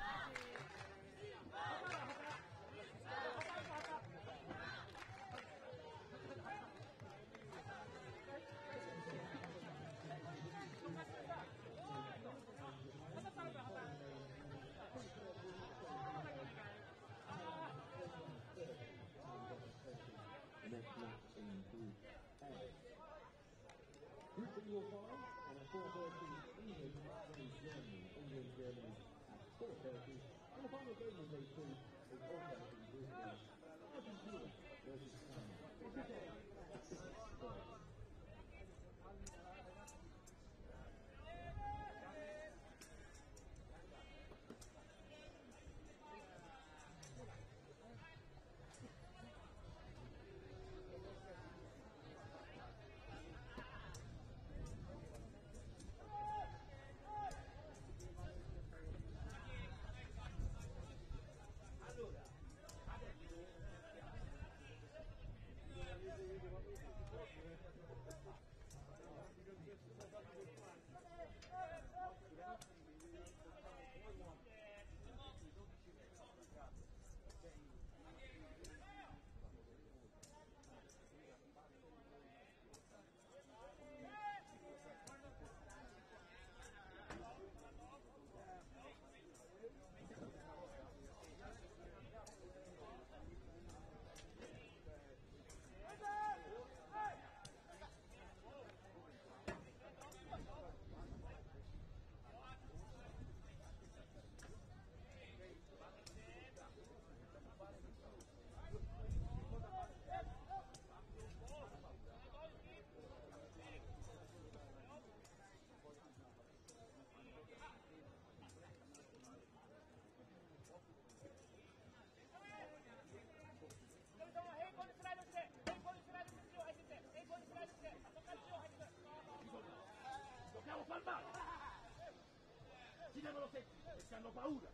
si devono sentire, perché hanno paura.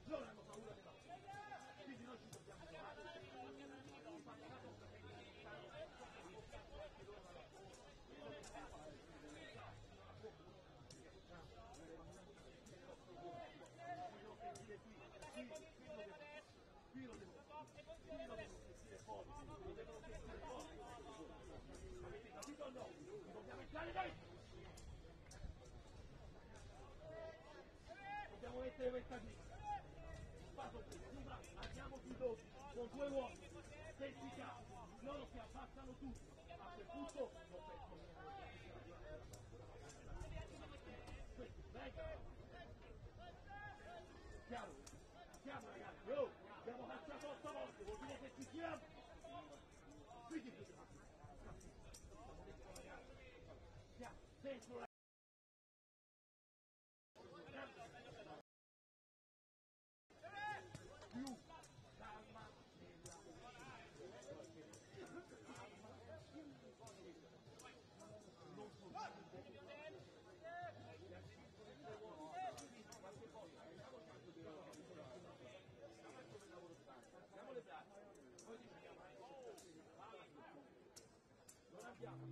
Loro hanno paura della paura. Quindi noi ci dobbiamo qui lo devono sentire fuori, lo devono sentire fuori. Avete capito o no? Dobbiamo entrare dentro! Dobbiamo mettere questa qui. Fatto prima, andiamo più dopo, con 2 uomini, se si chiama, loro si abbassano tutti, a quel punto non penso niente. Venga! Chiaro, chiaro ragazzi, oh, abbiamo cacciato 8 volte, vuol dire che ci chiama! Quindi chiaro, dentro la... più calma siamo le braccia, noi diciamo non abbiamo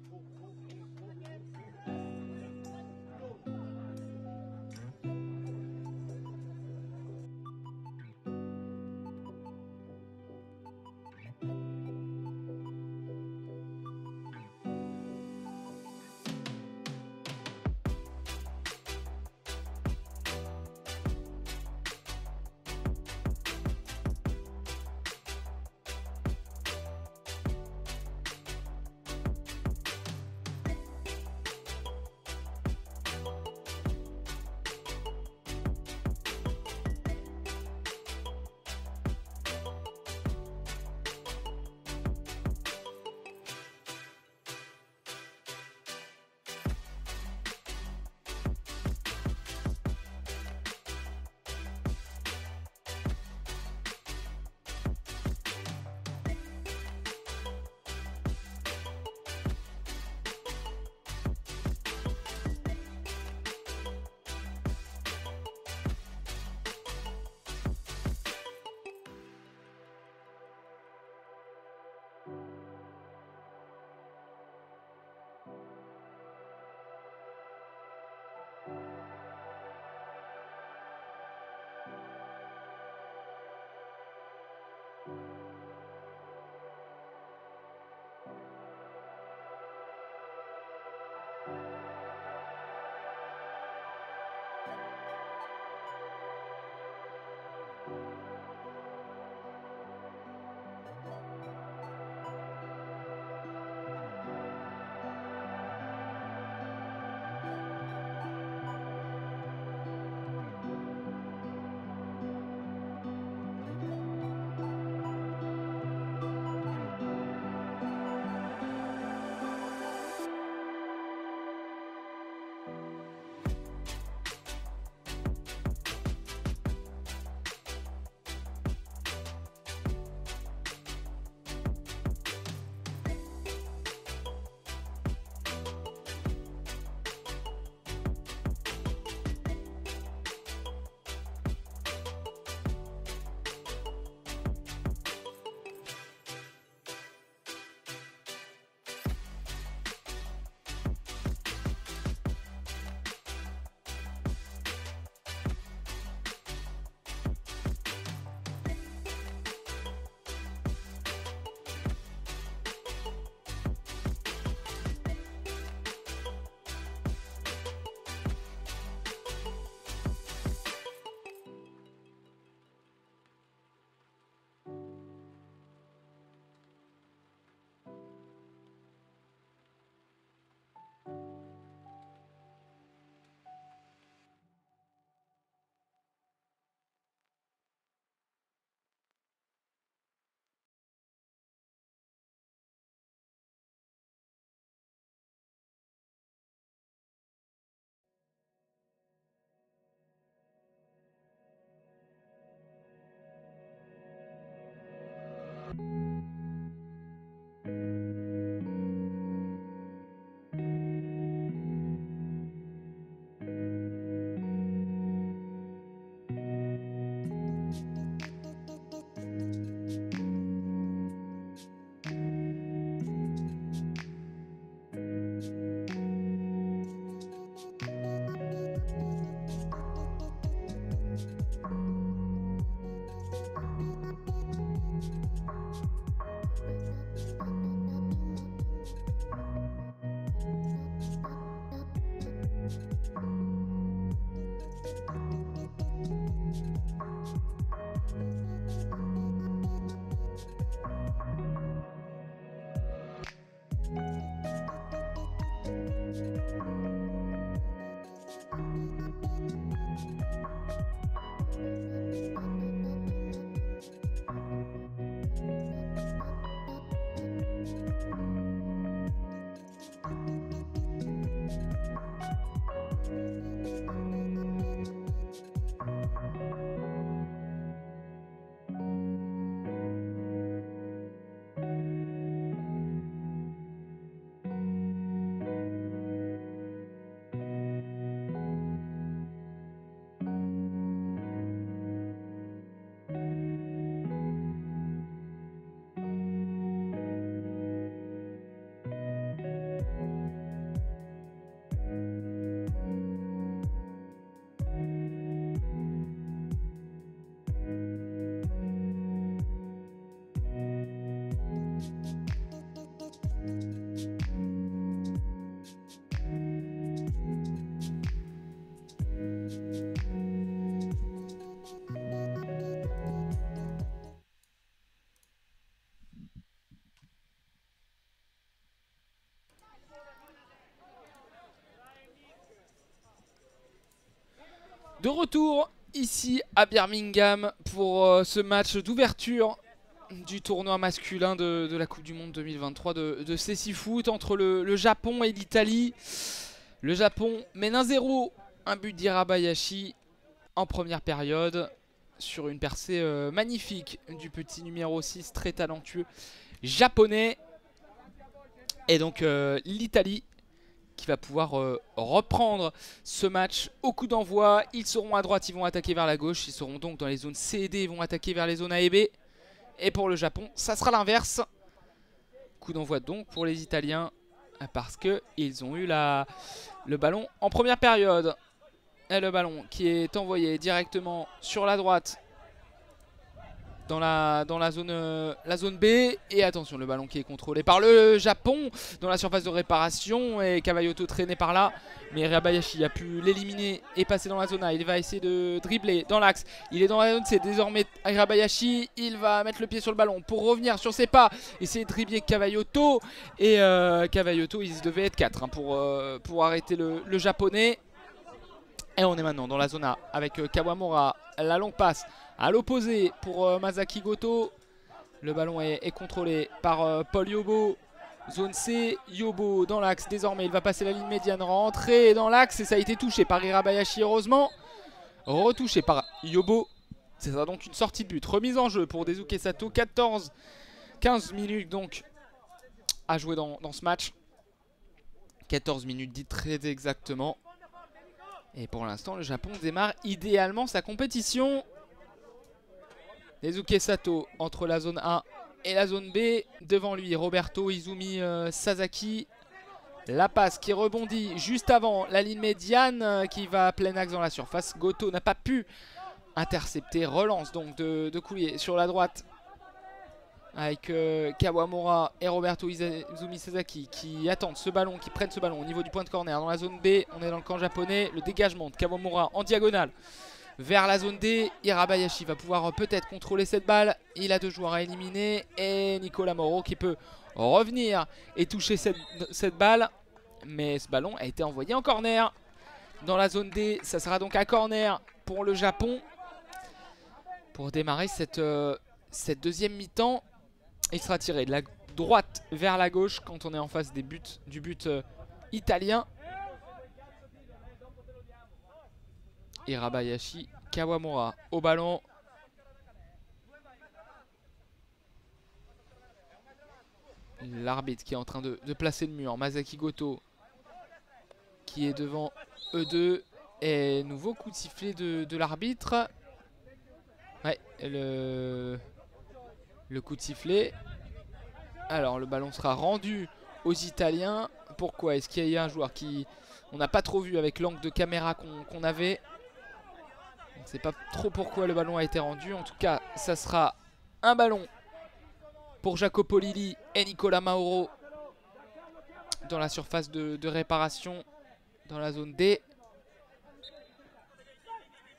De retour ici à Birmingham pour ce match d'ouverture du tournoi masculin de la Coupe du Monde 2023 de Cécifoot entre le Japon et l'Italie. Le Japon mène 1-0, un but d'Hirabayashi en première période sur une percée magnifique du petit numéro 6 très talentueux japonais. Et donc l'Italie qui va pouvoir reprendre ce match au coup d'envoi. Ils seront à droite, ils vont attaquer vers la gauche. Ils seront donc dans les zones C et D, ils vont attaquer vers les zones A et B. Et pour le Japon, ça sera l'inverse. Coup d'envoi donc pour les Italiens parce qu'ils ont eu le ballon en première période. Et le ballon qui est envoyé directement sur la droite dans la zone B. Et attention, le ballon qui est contrôlé par le Japon dans la surface de réparation. Et Kavayoto traîné par là. Mais Hirabayashi a pu l'éliminer et passer dans la zone A. Il va essayer de dribbler dans l'axe. Il est dans la zone C. Désormais Hirabayashi, il va mettre le pied sur le ballon pour revenir sur ses pas. Essayer de dribbler Kavayoto. Et Kavayoto, il devait être 4 hein, pour arrêter le japonais. Et on est maintenant dans la zone A avec Kawamura. La longue passe à l'opposé pour Masaki Goto. Le ballon est contrôlé par Paul Yobo. Zone C, Yobo dans l'axe. Désormais, il va passer la ligne médiane, rentrer dans l'axe. Et ça a été touché par Hirabayashi, heureusement. Retouché par Yobo. C'est ça donc une sortie de but. Remise en jeu pour Daisuke Sato. 15 minutes donc à jouer dans ce match. 14 minutes dites très exactement. Et pour l'instant, le Japon démarre idéalement sa compétition. Daisuke Sato entre la zone A et la zone B. Devant lui, Roberto Izumi Sasaki. La passe qui rebondit juste avant la ligne médiane qui va à plein axe dans la surface. Goto n'a pas pu intercepter. Relance donc de Coulier sur la droite. Avec Kawamura et Roberto Izumi Sasaki qui attendent ce ballon, qui prennent ce ballon au niveau du point de corner. Dans la zone B, on est dans le camp japonais. Le dégagement de Kawamura en diagonale vers la zone D. Hirabayashi va pouvoir peut-être contrôler cette balle. Il a 2 joueurs à éliminer. Et Nicolas Mauro qui peut revenir et toucher cette balle. Mais ce ballon a été envoyé en corner. Dans la zone D, ça sera donc à corner pour le Japon. Pour démarrer cette deuxième mi-temps. Il sera tiré de la droite vers la gauche quand on est en face du but italien. Hirabayashi, Kawamura au ballon. L'arbitre qui est en train de placer le mur. Masaki Goto qui est devant eux deux. Et nouveau coup de sifflet de l'arbitre. Ouais, le coup de sifflet. Alors le ballon sera rendu aux Italiens. Pourquoi? Est-ce qu'il y a un joueur qui... On n'a pas trop vu avec l'angle de caméra qu'on avait. On ne sait pas trop pourquoi le ballon a été rendu. En tout cas, ça sera un ballon pour Jacopo Lilli et Nicolas Mauro dans la surface de réparation dans la zone D.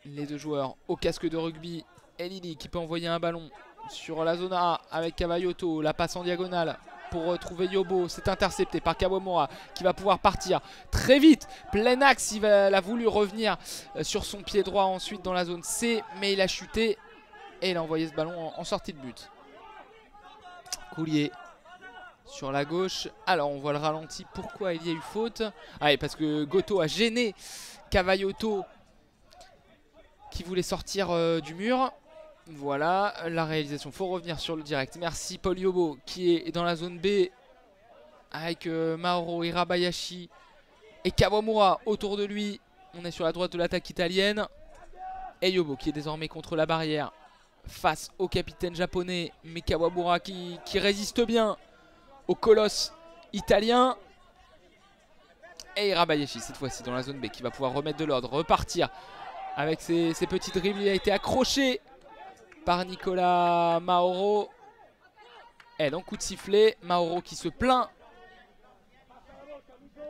Les 2 joueurs au casque de rugby. Et Lilli qui peut envoyer un ballon sur la zone A avec Kavayoto. La passe en diagonale pour trouver Yobo. C'est intercepté par Kawamura qui va pouvoir partir très vite. Plein axe, il a voulu revenir sur son pied droit ensuite dans la zone C. Mais il a chuté et il a envoyé ce ballon en sortie de but. Coulier sur la gauche. Alors on voit le ralenti. Pourquoi il y a eu faute? Ah, parce que Goto a gêné Kavayoto qui voulait sortir du mur. Voilà la réalisation, faut revenir sur le direct. Merci Paul Yobo qui est dans la zone B avec Mauro, Hirabayashi et Kawamura autour de lui. On est sur la droite de l'attaque italienne. Et Yobo qui est désormais contre la barrière face au capitaine japonais. Mais Kawamura qui résiste bien au colosse italien. Et Hirabayashi cette fois-ci dans la zone B qui va pouvoir remettre de l'ordre, repartir avec ses petits dribbles. Il a été accroché par Nicolas Mauro. Et donc coup de sifflet. Mauro qui se plaint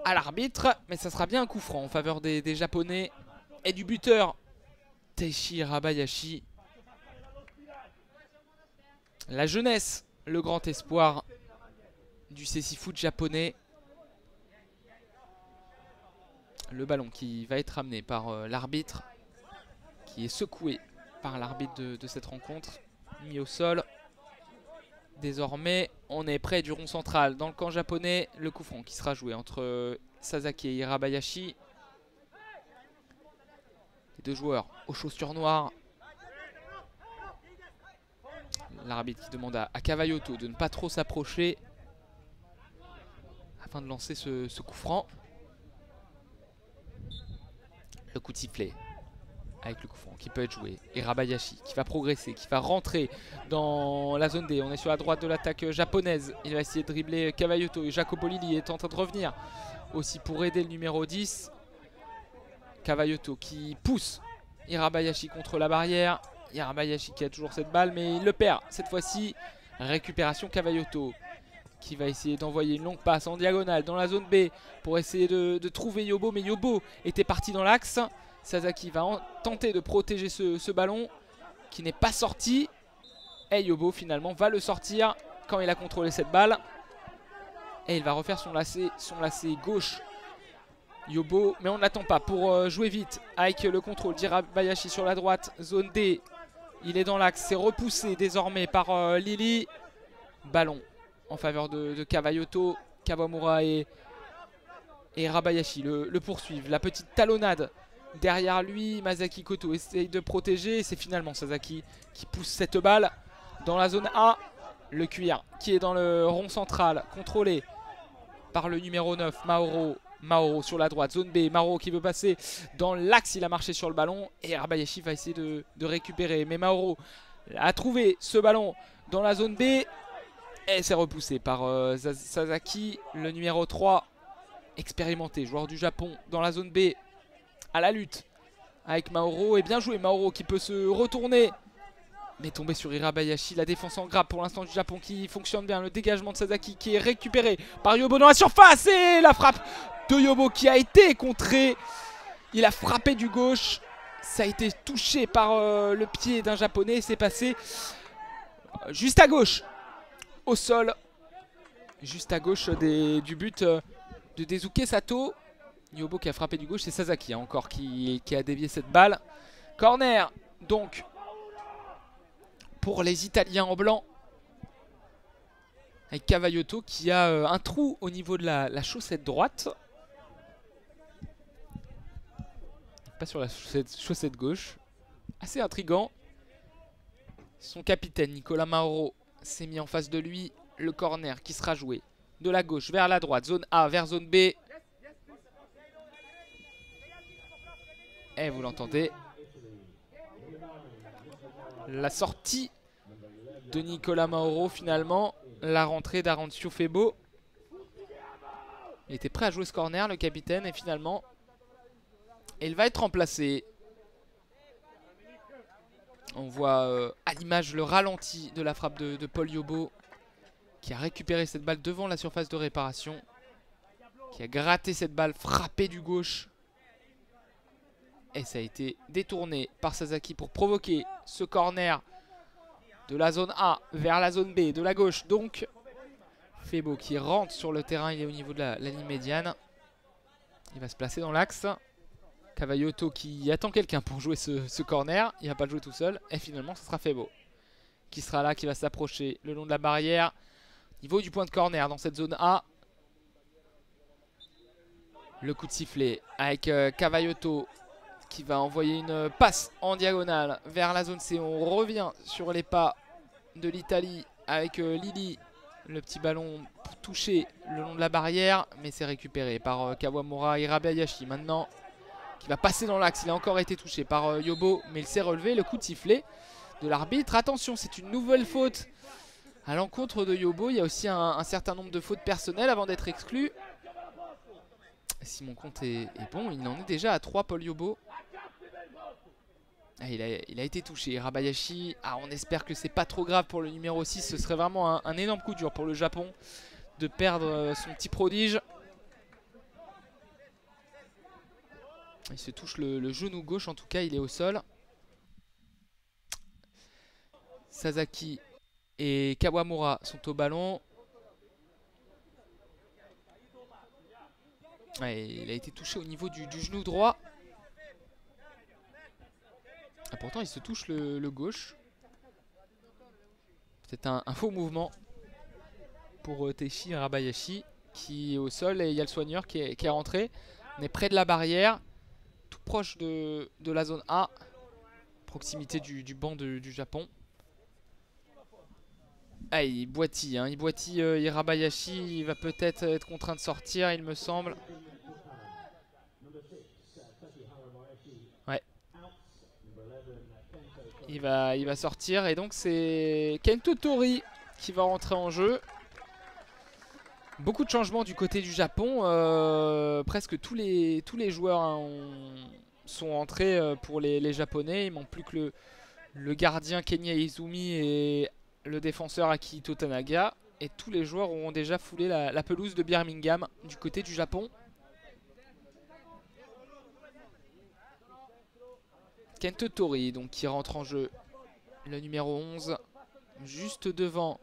à l'arbitre. Mais ça sera bien un coup franc en faveur des Japonais et du buteur Teishi Hirabayashi. La jeunesse, le grand espoir du Cécifoot japonais. Le ballon qui va être ramené par l'arbitre. qui est secoué par l'arbitre de cette rencontre. Mis au sol. Désormais, on est près du rond central. Dans le camp japonais, le coup franc qui sera joué entre Sasaki et Hirabayashi. Les deux joueurs aux chaussures noires. L'arbitre qui demande à Kavayoto de ne pas trop s'approcher afin de lancer ce coup franc. Le coup de sifflet avec le coup franc qui peut être joué. Et Hirabayashi qui va progresser, qui va rentrer dans la zone D. On est sur la droite de l'attaque japonaise. Il va essayer de dribbler Kavayoto. Et Jacopo Lilli est en train de revenir aussi pour aider le numéro 10. Kavayoto qui pousse Hirabayashi contre la barrière. Hirabayashi qui a toujours cette balle mais il le perd cette fois-ci. Récupération Kavayoto qui va essayer d'envoyer une longue passe en diagonale dans la zone B pour essayer de trouver Yobo. Mais Yobo était parti dans l'axe. Sasaki va tenter de protéger ce ballon qui n'est pas sorti. Et Yobo finalement va le sortir quand il a contrôlé cette balle. Et il va refaire son lacet gauche. Yobo, mais on ne l'attend pas pour jouer vite avec le contrôle d'Hirabayashi sur la droite. Zone D, il est dans l'axe, c'est repoussé désormais par Lilli. Ballon en faveur de Kavayoto. Kawamura et Hirabayashi le poursuivent. La petite talonnade derrière lui. Masaki Koto essaye de protéger. C'est finalement Sasaki qui pousse cette balle dans la zone A. Le cuir qui est dans le rond central, contrôlé par le numéro 9, Maoro. Maoro sur la droite, zone B. Maoro qui veut passer dans l'axe, il a marché sur le ballon. Et Hirabayashi va essayer de récupérer. Mais Maoro a trouvé ce ballon dans la zone B. Et c'est repoussé par Sasaki, le numéro 3, expérimenté, joueur du Japon dans la zone B, à la lutte avec Maoro. Et bien joué Maoro qui peut se retourner, mais tomber sur Hirabayashi. La défense en grappe pour l'instant du Japon qui fonctionne bien. Le dégagement de Sasaki qui est récupéré par Yobo dans la surface. Et la frappe de Yobo qui a été contrée. Il a frappé du gauche. Ça a été touché par le pied d'un japonais. C'est passé juste à gauche. Au sol, juste à gauche du but de Daisuke Sato. Yobo qui a frappé du gauche, c'est Sasaki encore qui a dévié cette balle. Corner donc pour les Italiens en blanc. Avec Kavayoto qui a un trou au niveau de la chaussette droite. Pas sur la chaussette gauche. Assez intriguant. Son capitaine Nicolas Mauro s'est mis en face de lui. Le corner qui sera joué de la gauche vers la droite. Zone A vers zone B. Et vous l'entendez. La sortie de Nicolas Mauro finalement. La rentrée d'Arancio Febo. Il était prêt à jouer ce corner, le capitaine. Et finalement, il va être remplacé. On voit à l'image le ralenti de la frappe de Paul Yobo, qui a récupéré cette balle devant la surface de réparation, qui a gratté cette balle, frappé du gauche. Et ça a été détourné par Sasaki pour provoquer ce corner de la zone A vers la zone B, de la gauche donc. Febo qui rentre sur le terrain, il est au niveau de la ligne médiane. Il va se placer dans l'axe. Kavayoto qui attend quelqu'un pour jouer ce corner. Il va pas le jouer tout seul. Et finalement ce sera Febo qui sera là, qui va s'approcher le long de la barrière. Niveau du point de corner dans cette zone A. Le coup de sifflet avec Kavayoto qui va envoyer une passe en diagonale vers la zone C. On revient sur les pas de l'Italie avec Lilli. Le petit ballon touché le long de la barrière, mais c'est récupéré par Kawamura. Hirabayashi maintenant qui va passer dans l'axe. Il a encore été touché par Yobo, mais il s'est relevé. Le coup de sifflet de l'arbitre. Attention, c'est une nouvelle faute à l'encontre de Yobo. Il y a aussi un certain nombre de fautes personnelles avant d'être exclu. Si mon compte est bon, il en est déjà à 3, Paul Yobo. Ah, il a été touché. Hirabayashi, on espère que c'est pas trop grave pour le numéro 6. Ce serait vraiment un énorme coup dur pour le Japon de perdre son petit prodige. Il se touche le genou gauche, en tout cas il est au sol. Sasaki et Kawamura sont au ballon. Ouais, il a été touché au niveau du genou droit. Ah, pourtant il se touche le gauche. C'est un faux mouvement pour Teishi Hirabayashi qui est au sol et il y a le soigneur qui est rentré. On est près de la barrière, tout proche de la zone A, proximité du banc du Japon. Ah, il boitille, hein. Il boitille Hirabayashi, il va peut-être être contraint de sortir, il me semble. Ouais. Il va sortir et donc c'est Kento Tori qui va rentrer en jeu. Beaucoup de changements du côté du Japon. Presque tous les joueurs hein, sont entrés pour les Japonais. Il manque plus que le gardien Kenya Izumi et le défenseur Akihito Tanaga. Et tous les joueurs ont déjà foulé la pelouse de Birmingham du côté du Japon. Kento Tori donc, qui rentre en jeu. Le numéro 11. Juste devant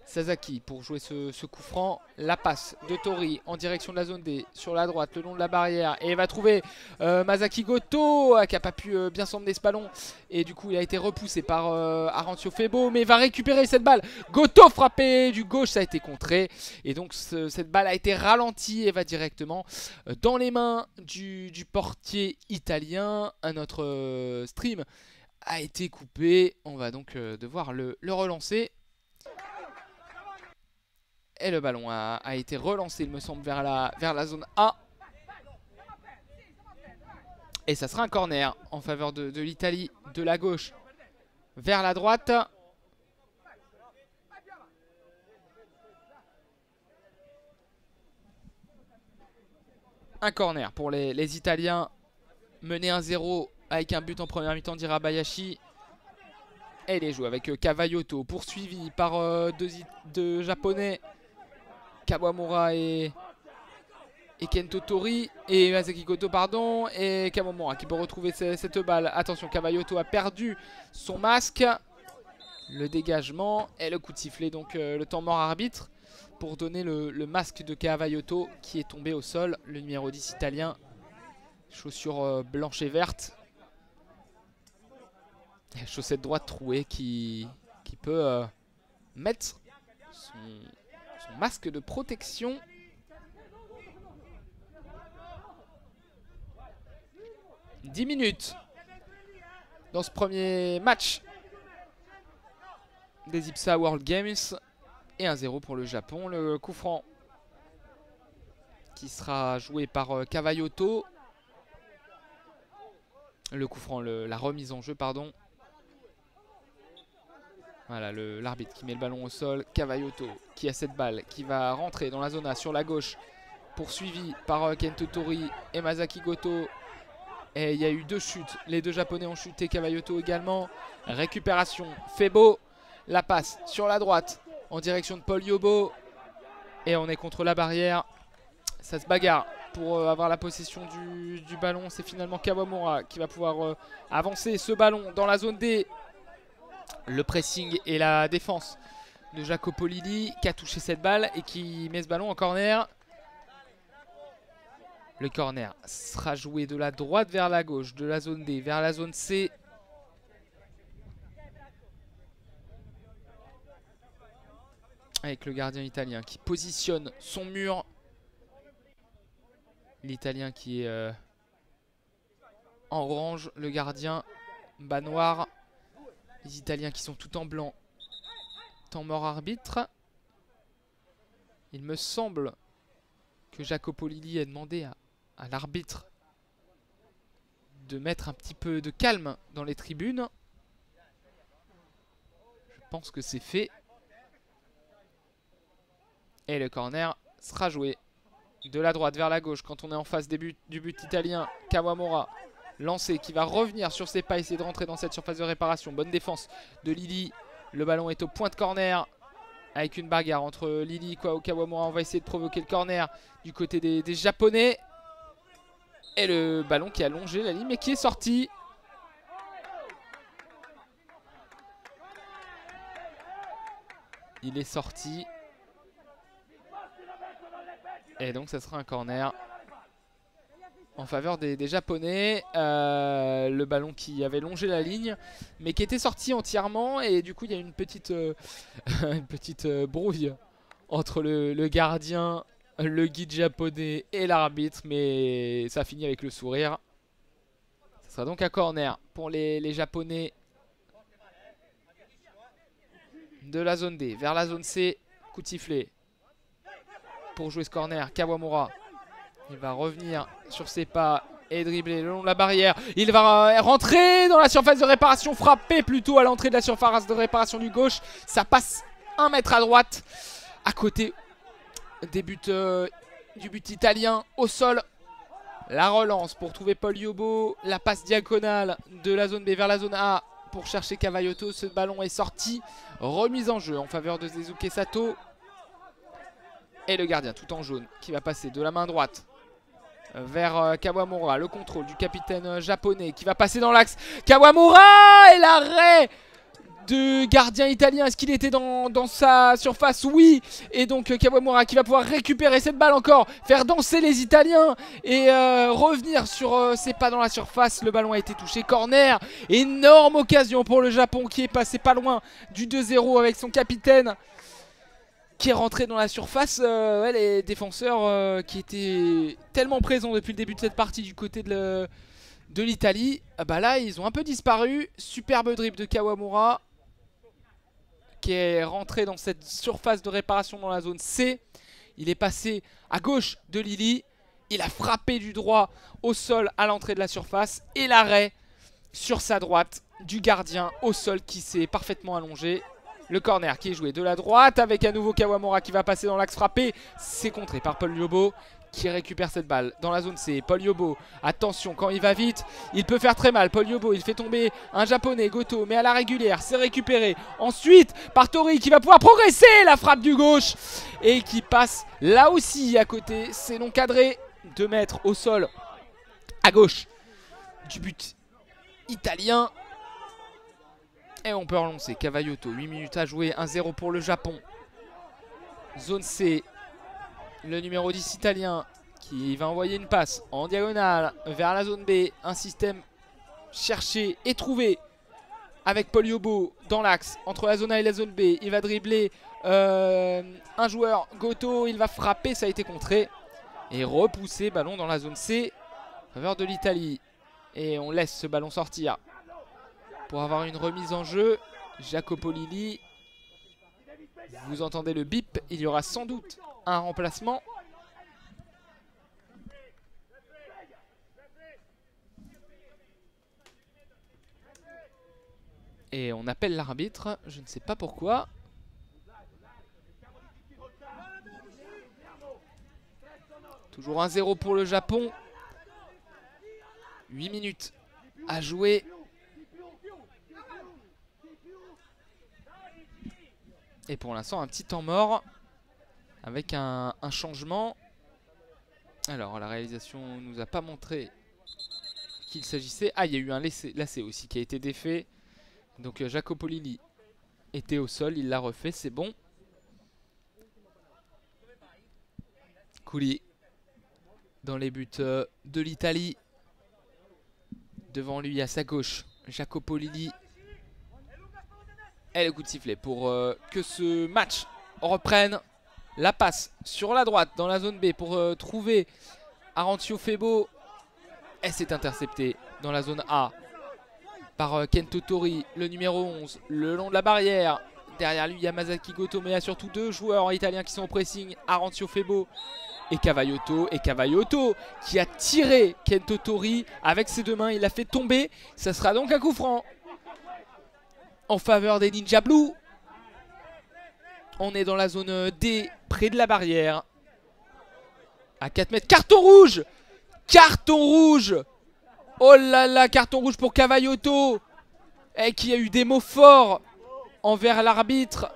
Sasaki pour jouer ce coup franc. La passe de Tori en direction de la zone D sur la droite le long de la barrière et il va trouver Masaki Goto qui n'a pas pu bien s'emmener ce ballon et du coup il a été repoussé par Arancio Febo mais il va récupérer cette balle. Goto frappé du gauche, ça a été contré et donc cette balle a été ralentie et va directement dans les mains du portier italien. Un autre stream a été coupé, on va donc devoir le relancer. Et le ballon a été relancé, il me semble, vers la zone A. Et ça sera un corner en faveur de l'Italie, de la gauche vers la droite. Un corner pour les Italiens, menés 1-0 avec un but en première mi-temps d'Hirabayashi. Et il est joué avec Kavayoto, poursuivi par deux Japonais. Kawamura et Kento Tori et Masaki Goto pardon et Kawamura qui peut retrouver cette balle. Attention, Kavayoto a perdu son masque. Le dégagement et le coup de sifflet donc le temps mort arbitre pour donner le masque de Kavayoto qui est tombé au sol. Le numéro 10 italien, chaussures blanches et vertes. Et chaussette droite trouée qui peut mettre son masque de protection. « 10 minutes dans ce premier match des IPSA World Games. Et 1-0 pour le Japon. Le coup franc qui sera joué par Kavayoto. Le coup franc, la remise en jeu, pardon. Voilà l'arbitre qui met le ballon au sol. Kavayoto qui a cette balle qui va rentrer dans la zone A sur la gauche. Poursuivi par Kento Tori et Masaki Goto. Et il y a eu deux chutes. Les deux Japonais ont chuté. Kavayoto également. Récupération. Febo. La passe sur la droite en direction de Paul Yobo. Et on est contre la barrière. Ça se bagarre pour avoir la possession du ballon. C'est finalement Kawamura qui va pouvoir avancer ce ballon dans la zone D. Le pressing et la défense de Jacopo Lilli qui a touché cette balle et qui met ce ballon en corner. Le corner sera joué de la droite vers la gauche, de la zone D vers la zone C. Avec le gardien italien qui positionne son mur. L'italien qui est en orange, le gardien bas noir. Les Italiens qui sont tout en blanc. Temps mort arbitre. Il me semble que Jacopo Lilli a demandé à l'arbitre de mettre un petit peu de calme dans les tribunes. Je pense que c'est fait. Et le corner sera joué de la droite vers la gauche quand on est en face du but italien. Kawamura lancé qui va revenir sur ses pas, essayer de rentrer dans cette surface de réparation. Bonne défense de Lilli. Le ballon est au point de corner avec une bagarre entre Lilli et Kawamura. On va essayer de provoquer le corner du côté des Japonais. Et le ballon qui a longé la ligne mais qui est sorti. Il est sorti. Et donc ça sera un corner. en faveur des Japonais. Le ballon qui avait longé la ligne mais qui était sorti entièrement, et du coup il y a une petite, une petite brouille entre le gardien, le guide japonais et l'arbitre, mais ça finit avec le sourire. Ce sera donc un corner pour les Japonais de la zone D vers la zone C. Coup de sifflet pour jouer ce corner. Kawamura, il va revenir sur ses pas et dribbler le long de la barrière. Il va rentrer dans la surface de réparation, frapper plutôt à l'entrée de la surface de réparation du gauche. Ça passe 1 mètre à droite, à côté des buts, du but italien au sol. La relance pour trouver Paul Yobo. La passe diagonale de la zone B vers la zone A pour chercher Kavayoto. Ce ballon est sorti. Remise en jeu en faveur de Daisuke Sato. Et le gardien tout en jaune qui va passer de la main droite vers Kawamura. Le contrôle du capitaine japonais qui va passer dans l'axe. Kawamura et l'arrêt de gardien italien. Est-ce qu'il était dans sa surface? Oui. Et donc Kawamura qui va pouvoir récupérer cette balle encore, faire danser les Italiens et revenir sur ses pas dans la surface. Le ballon a été touché. Corner. Énorme occasion pour le Japon qui est passé pas loin du 2-0 avec son capitaine qui est rentré dans la surface. Les défenseurs qui étaient tellement présents depuis le début de cette partie du côté de l'Italie, bah là ils ont un peu disparu. Superbe dribble de Kawamura qui est rentré dans cette surface de réparation dans la zone C. Il est passé à gauche de Lili. Il a frappé du droit au sol à l'entrée de la surface. Et l'arrêt sur sa droite du gardien au sol qui s'est parfaitement allongé. Le corner qui est joué de la droite avec à nouveau Kawamura qui va passer dans l'axe frappé. C'est contré par Paul Yobo qui récupère cette balle dans la zone C. Paul Yobo, attention, quand il va vite, il peut faire très mal. Paul Yobo, il fait tomber un japonais, Goto, mais à la régulière, c'est récupéré. Ensuite, par Tori qui va pouvoir progresser, la frappe du gauche et qui passe là aussi à côté. C'est non cadré. 2 mètres au sol à gauche du but italien. Et on peut relancer. Kavayoto, 8 minutes à jouer, 1-0 pour le Japon. Zone C. Le numéro 10 italien qui va envoyer une passe en diagonale vers la zone B. Un système cherché et trouvé avec Paul Yobo dans l'axe entre la zone A et la zone B. Il va dribbler un joueur, Goto. Il va frapper, ça a été contré. Et repousser, ballon dans la zone C en faveur de l'Italie. Et on laisse ce ballon sortir pour avoir une remise en jeu. Jacopo Lili. Vous entendez le bip, il y aura sans doute un remplacement. Et on appelle l'arbitre, je ne sais pas pourquoi. Toujours 1-0 pour le Japon. 8 minutes à jouer. Et pour l'instant un petit temps mort avec un changement. Alors la réalisation ne nous a pas montré qu'il s'agissait. Ah, il y a eu un lacet aussi qui a été défait. Donc Jacopo Lili était au sol, il l'a refait, c'est bon. Couli dans les buts de l'Italie. Devant lui à sa gauche Jacopo Lili. Et le coup de sifflet pour que ce match reprenne. La passe sur la droite dans la zone B pour trouver Arancio Febo. Et c'est intercepté dans la zone A par Kento Tori, le numéro 11, le long de la barrière. Derrière lui Yamazaki Goto, mais il y a surtout 2 joueurs italiens qui sont au pressing, Arancio Febo et Kavayoto. Et Kavayoto qui a tiré Kento Tori avec ses 2 mains, il l'a fait tomber. Ça sera donc un coup franc en faveur des Ninja Blue. On est dans la zone D, près de la barrière. À 4 mètres. Carton rouge! Carton rouge! Oh là là, carton rouge pour Kavayoto. Et qui a eu des mots forts envers l'arbitre.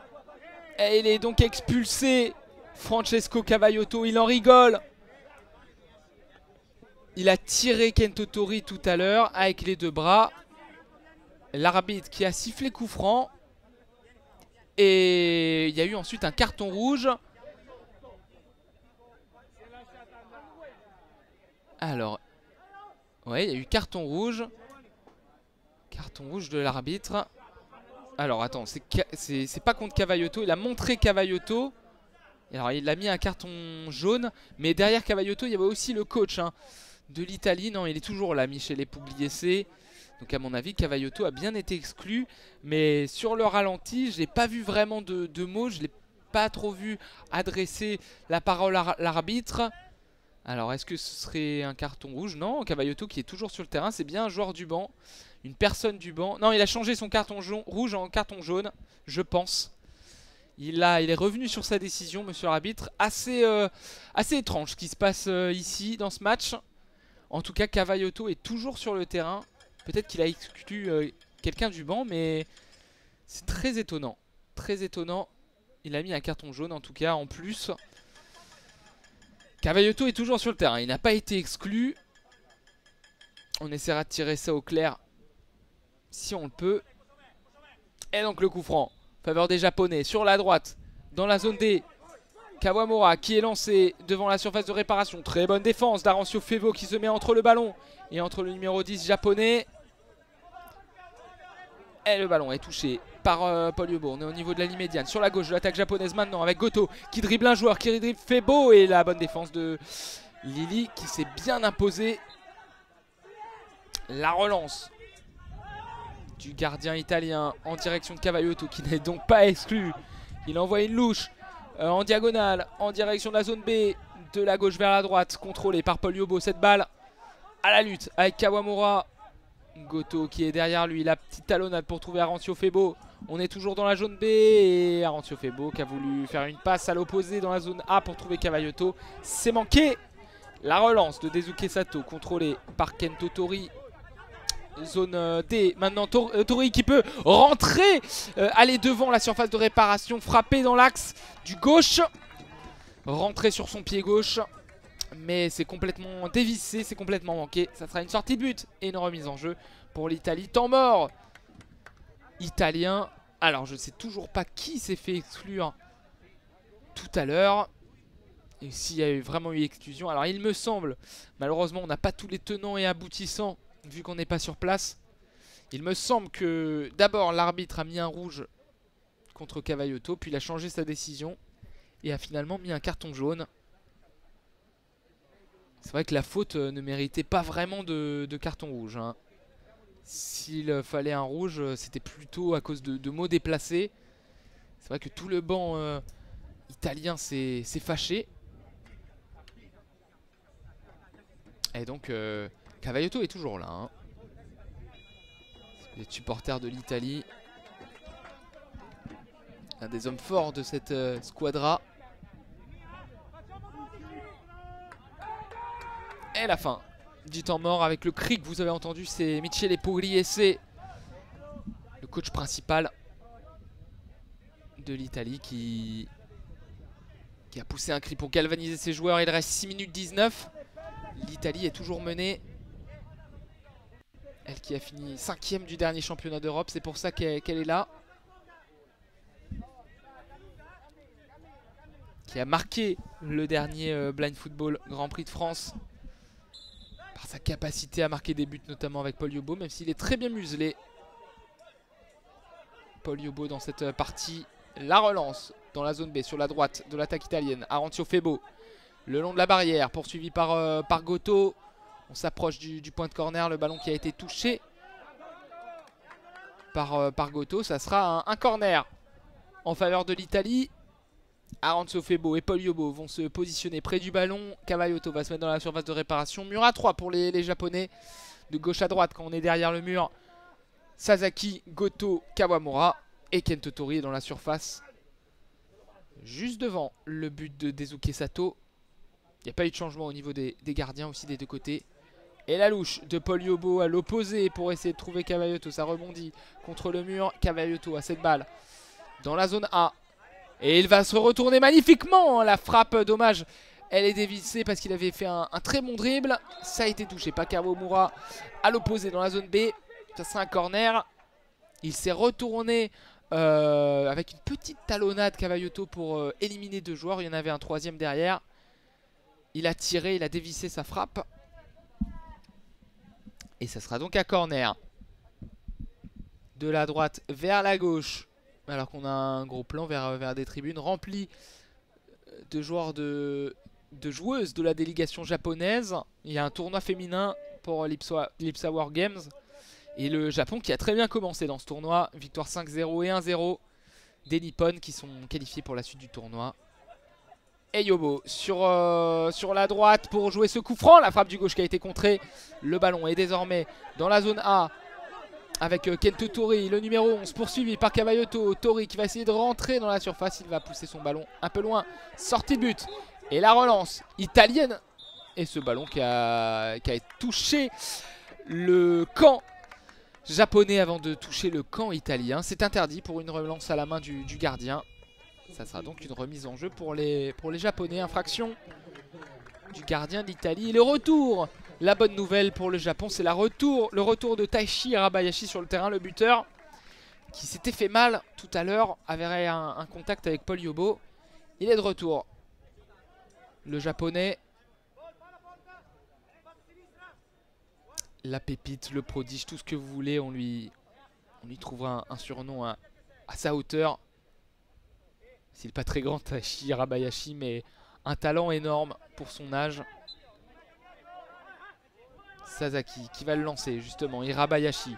Et il est donc expulsé. Francesco Kavayoto, il en rigole. Il a tiré Kento Tori tout à l'heure avec les 2 bras. L'arbitre qui a sifflé coup franc. Et il y a eu ensuite un carton rouge. Alors, Ouais, il y a eu carton rouge. Carton rouge de l'arbitre. Alors attends, c'est pas contre Cavaillotto. Il a montré Cavaillotto. Alors il a mis un carton jaune. Mais derrière Cavaillotto, il y avait aussi le coach de l'Italie. Non, il est toujours là, Michele Pugliese. Donc à mon avis, Cavaillotto a bien été exclu. Mais sur le ralenti, je n'ai pas vu vraiment de mots. Je ne l'ai pas trop vu adresser la parole à l'arbitre. Alors est-ce que ce serait un carton rouge? Non, Cavaillotto qui est toujours sur le terrain. C'est bien un joueur du banc. Une personne du banc. Non, il a changé son carton rouge en carton jaune, je pense. Il est revenu sur sa décision, monsieur l'arbitre. Assez étrange ce qui se passe ici dans ce match. En tout cas, Cavaillotto est toujours sur le terrain. Peut-être qu'il a exclu quelqu'un du banc, mais c'est très étonnant. Très étonnant. Il a mis un carton jaune en tout cas en plus. Cavaillotto est toujours sur le terrain. Il n'a pas été exclu. On essaiera de tirer ça au clair si on le peut. Et donc le coup franc. Faveur des Japonais sur la droite. Dans la zone D. Kawamura qui est lancé devant la surface de réparation. Très bonne défense d'Arancio Fevo qui se met entre le ballon et entre le numéro 10 japonais. Et le ballon est touché par Paul Yobo. On est au niveau de la ligne médiane. Sur la gauche de l'attaque japonaise maintenant avec Goto qui dribble un joueur, qui dribble Fevo. Et la bonne défense de Lili qui s'est bien imposée. La relance du gardien italien en direction de Cavaillotto qui n'est donc pas exclu. Il envoie une louche en diagonale en direction de la zone B, de la gauche vers la droite, contrôlé par Paul Yobo. Cette balle à la lutte avec Kawamura. Goto qui est derrière lui, la petite talonnade pour trouver Arancio Fevo. On est toujours dans la zone B et Arancio Fevo qui a voulu faire une passe à l'opposé dans la zone A pour trouver Cavaillotto. C'est manqué. La relance de Daisuke Sato contrôlée par Kento Tori. Zone D, maintenant Tori qui peut rentrer, aller devant la surface de réparation, frapper dans l'axe du gauche, rentrer sur son pied gauche, mais c'est complètement dévissé, c'est complètement manqué. Ça sera une sortie de but et une remise en jeu pour l'Italie. Temps mort italien. Alors je ne sais toujours pas qui s'est fait exclure tout à l'heure et s'il y a vraiment eu exclusion. Alors il me semble, malheureusement on n'a pas tous les tenants et aboutissants vu qu'on n'est pas sur place. Il me semble que d'abord l'arbitre a mis un rouge contre Cavaillotto, puis il a changé sa décision et a finalement mis un carton jaune. C'est vrai que la faute ne méritait pas vraiment de carton rouge, hein. S'il fallait un rouge, c'était plutôt à cause de mots déplacés. C'est vrai que tout le banc italien s'est fâché. Et donc Cavaillotto est toujours là, hein. Les supporters de l'Italie. Un des hommes forts de cette squadra. Et la fin du temps mort avec le cri que vous avez entendu, c'est Michele Pugliese, le coach principal de l'Italie qui a poussé un cri pour galvaniser ses joueurs. Il reste 6 minutes 19. L'Italie est toujours menée. Elle qui a fini 5e du dernier championnat d'Europe, c'est pour ça qu'elle est là. Qui a marqué le dernier Blind Football Grand Prix de France par sa capacité à marquer des buts, notamment avec Paul Yobo, même s'il est très bien muselé. Paul Yobo dans cette partie. La relance dans la zone B sur la droite de l'attaque italienne. Arancio Fevo le long de la barrière, poursuivi par Goto. On s'approche du point de corner, le ballon qui a été touché par Goto. Ça sera un corner en faveur de l'Italie. Arancio Fevo et Paul Yobo vont se positionner près du ballon. Cavaillotto va se mettre dans la surface de réparation. Mur à 3 pour les Japonais. De gauche à droite quand on est derrière le mur. Sasaki, Goto, Kawamura et Kento Tori dans la surface. Juste devant le but de Daisuke Sato. Il n'y a pas eu de changement au niveau des gardiens aussi des deux côtés. Et la louche de Paul Yobo à l'opposé pour essayer de trouver Cavaillotto. Ça rebondit contre le mur. Cavaillotto a cette balle dans la zone A. Et il va se retourner magnifiquement. La frappe, dommage, elle est dévissée parce qu'il avait fait un très bon dribble. Ça a été touché par Kawamura à l'opposé dans la zone B. Ça sera un corner. Il s'est retourné avec une petite talonnade Cavaillotto pour éliminer deux joueurs. Il y en avait un troisième derrière. Il a tiré, il a dévissé sa frappe. Et ça sera donc un corner. De la droite vers la gauche. Alors qu'on a un gros plan vers des tribunes remplies de joueurs de joueuses de la délégation japonaise. Il y a un tournoi féminin pour l'Ipsa War Games. Et le Japon qui a très bien commencé dans ce tournoi. Victoire 5-0 et 1-0 des Nippon qui sont qualifiés pour la suite du tournoi. Et Yobo sur la droite pour jouer ce coup franc. La frappe du gauche qui a été contrée. Le ballon est désormais dans la zone A. Avec Kento Tori, le numéro 11, poursuivi par Cavaillotto. Tori qui va essayer de rentrer dans la surface. Il va pousser son ballon un peu loin. Sortie de but. Et la relance italienne. Et ce ballon qui a touché le camp japonais avant de toucher le camp italien. C'est interdit pour une relance à la main du gardien. Ça sera donc une remise en jeu pour les Japonais. Infraction du gardien d'Italie. Et le retour. La bonne nouvelle pour le Japon, c'est le retour de Taichi Hirabayashi sur le terrain, le buteur, qui s'était fait mal tout à l'heure, avait un contact avec Paul Yobo. Il est de retour. Le Japonais. La pépite, le prodige, tout ce que vous voulez, on lui trouvera un surnom à sa hauteur. Il n'est pas très grand, Taichi Hirabayashi, mais un talent énorme pour son âge. Sasaki qui va le lancer justement. Hirabayashi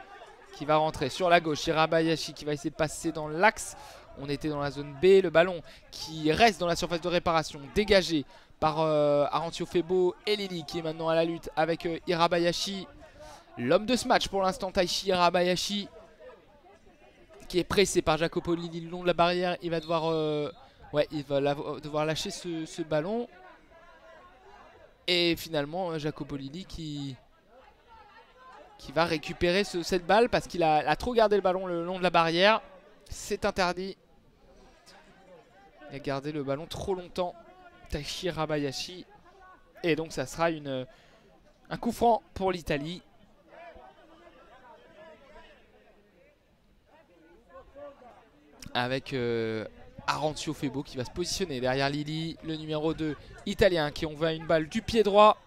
qui va rentrer sur la gauche. Hirabayashi qui va essayer de passer dans l'axe. On était dans la zone B. Le ballon qui reste dans la surface de réparation. Dégagé par Arantio Febo et Lili qui est maintenant à la lutte avec Hirabayashi. L'homme de ce match pour l'instant, Taichi Hirabayashi, qui est pressé par Jacopo Lili le long de la barrière. Il va devoir, devoir lâcher ce ballon. Et finalement Jacopo Lili qui va récupérer cette balle parce qu'il a trop gardé le ballon le long de la barrière. C'est interdit. Il a gardé le ballon trop longtemps, Taichi Hirabayashi. Et donc ça sera un coup franc pour l'Italie. Avec Arantio Febo qui va se positionner derrière Lili, le numéro 2 italien, qui envoie une balle du pied droit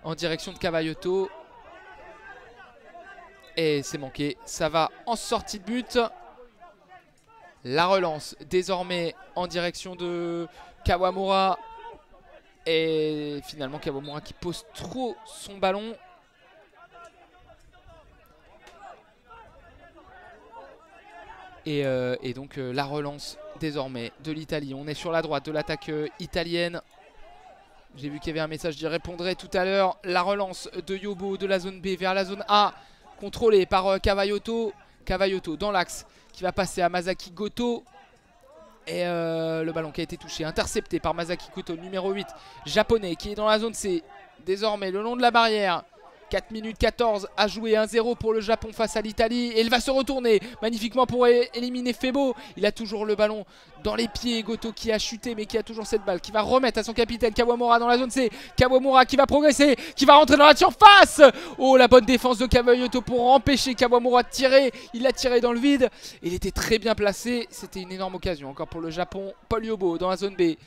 en direction de Cavaillotto. Et c'est manqué, ça va en sortie de but. La relance désormais en direction de Kawamura. Et finalement Kawamura qui pose trop son ballon. Et donc la relance désormais de l'Italie. On est sur la droite de l'attaque italienne. J'ai vu qu'il y avait un message, j'y répondrai tout à l'heure. La relance de Yobo de la zone B vers la zone A. Contrôlé par Cavaillotto. Cavaillotto dans l'axe qui va passer à Masaki Goto. Et le ballon qui a été touché, intercepté par Masaki Goto, numéro 8 japonais, qui est dans la zone C. Désormais le long de la barrière. 4 minutes 14 à jouer, 1-0 pour le Japon face à l'Italie. Et il va se retourner magnifiquement pour éliminer Febo. Il a toujours le ballon dans les pieds. Goto qui a chuté mais qui a toujours cette balle, qui va remettre à son capitaine Kawamura dans la zone C. Kawamura qui va progresser, qui va rentrer dans la surface. Oh, la bonne défense de Cavaillotto pour empêcher Kawamura de tirer. Il a tiré dans le vide. Il était très bien placé. C'était une énorme occasion encore pour le Japon. Paul Yobo dans la zone B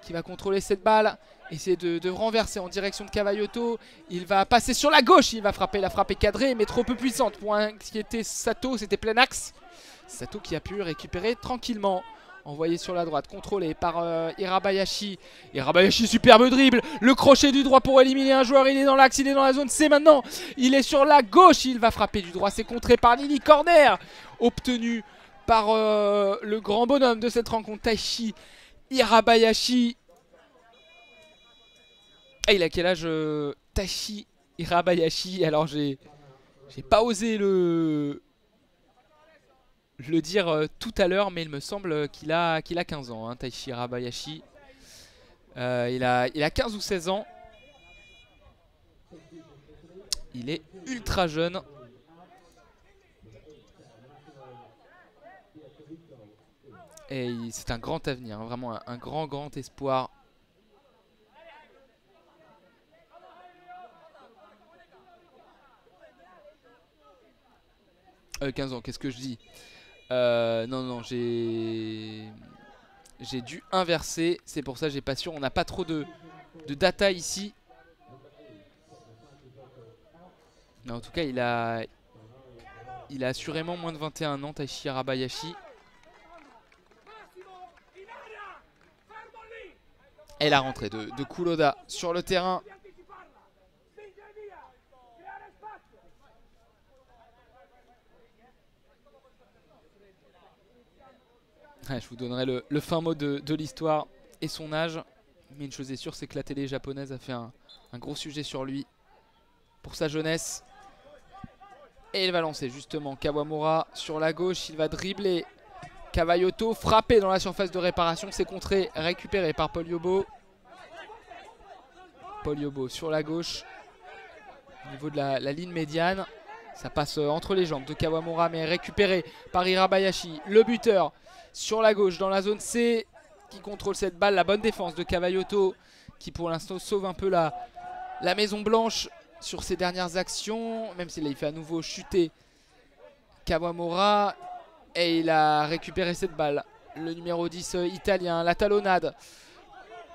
qui va contrôler cette balle. Essayer de renverser en direction de Cavaillotto. Il va passer sur la gauche. Il va frapper. La frappe est cadrée mais trop peu puissante pour inquiéter Sato. C'était plein axe. Sato qui a pu récupérer tranquillement. Envoyé sur la droite. Contrôlé par Hirabayashi. Hirabayashi, superbe dribble. Le crochet du droit pour éliminer un joueur. Il est dans l'axe. Il est dans la zone C maintenant. Il est sur la gauche. Il va frapper du droit. C'est contré par Lili. Corner obtenu par le grand bonhomme de cette rencontre, Taichi Hirabayashi. Ah, il a quel âge Taichi Hirabayashi? Alors j'ai pas osé le dire tout à l'heure, mais il me semble qu'il a 15 ans, hein, Taichi Hirabayashi. Il a 15 ou 16 ans. Il est ultra jeune. Et c'est un grand avenir, hein, vraiment un grand espoir. 15 ans, qu'est-ce que je dis? Non, j'ai dû inverser. C'est pour ça que j'ai pas sûr. On n'a pas trop de data ici. Mais en tout cas, il a assurément moins de 21 ans, Taichi Hirabayashi. Et la rentrée de Kuroda sur le terrain. Ouais, je vous donnerai le fin mot de l'histoire et son âge. Mais une chose est sûre, c'est que la télé japonaise a fait un gros sujet sur lui. Pour sa jeunesse. Et il va lancer justement Kawamura sur la gauche. Il va dribbler Kavayoto, frappé dans la surface de réparation. C'est contré, récupéré par Paul Yobo. Paul Yobo sur la gauche. Au niveau de la ligne médiane. Ça passe entre les jambes de Kawamura, mais récupéré par Hirabayashi. Le buteur sur la gauche dans la zone C qui contrôle cette balle. La bonne défense de Kavayoto qui pour l'instant sauve un peu la Maison Blanche sur ses dernières actions. Même s'il fait à nouveau chuter Kawamura. Et il a récupéré cette balle. Le numéro 10 italien, la talonnade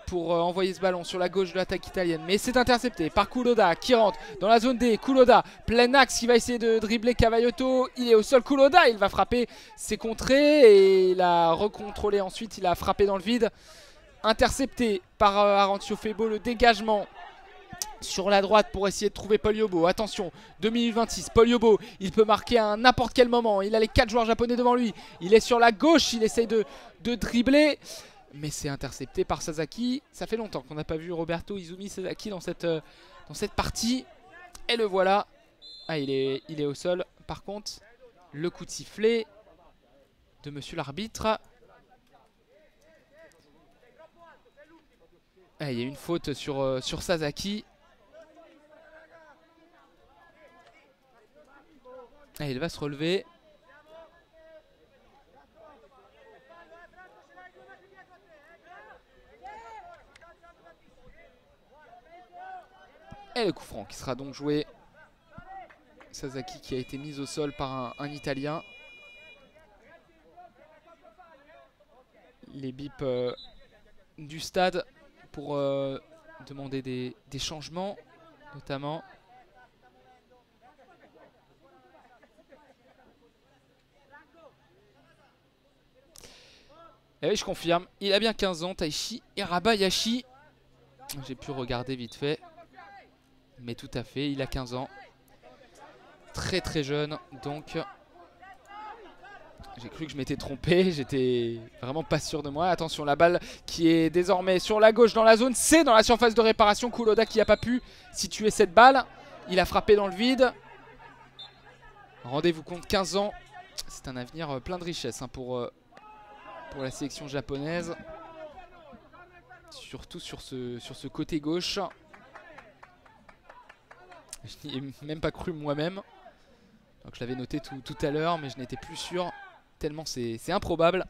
pour envoyer ce ballon sur la gauche de l'attaque italienne. Mais c'est intercepté par Kuroda qui rentre dans la zone D. Kuroda, plein axe, qui va essayer de dribbler Kavayoto. Il est au sol, Kuroda, il va frapper. C'est contré et il a recontrôlé ensuite. Il a frappé dans le vide. Intercepté par Arancio Febo, le dégagement sur la droite pour essayer de trouver Paul Yobo. Attention, 2 minutes 26, Paul Yobo, il peut marquer à n'importe quel moment. Il a les 4 joueurs japonais devant lui. Il est sur la gauche, il essaye de dribbler. Mais c'est intercepté par Sasaki. Ça fait longtemps qu'on n'a pas vu Roberto Izumi Sasaki dans cette partie. Et le voilà. Ah, il est au sol. Par contre, le coup de sifflet de monsieur l'arbitre. Ah, il y a une faute sur Sasaki. Ah, il va se relever. Et le coup franc qui sera donc joué. Sasaki qui a été mis au sol par un Italien. Les bips du stade pour demander des changements notamment. Et oui, je confirme, il a bien 15 ans, Taichi Hirabayashi. J'ai pu regarder vite fait. Mais tout à fait, il a 15 ans. Très très jeune, donc j'ai cru que je m'étais trompé. J'étais vraiment pas sûr de moi. Attention, la balle qui est désormais sur la gauche dans la zone C, dans la surface de réparation. Kuroda qui n'a pas pu situer cette balle. Il a frappé dans le vide. Rendez-vous compte, 15 ans. C'est un avenir plein de richesse hein, pour la sélection japonaise. Surtout sur ce côté gauche. Je n'y ai même pas cru moi-même. Donc je l'avais noté tout à l'heure, mais je n'étais plus sûr. Tellement c'est improbable.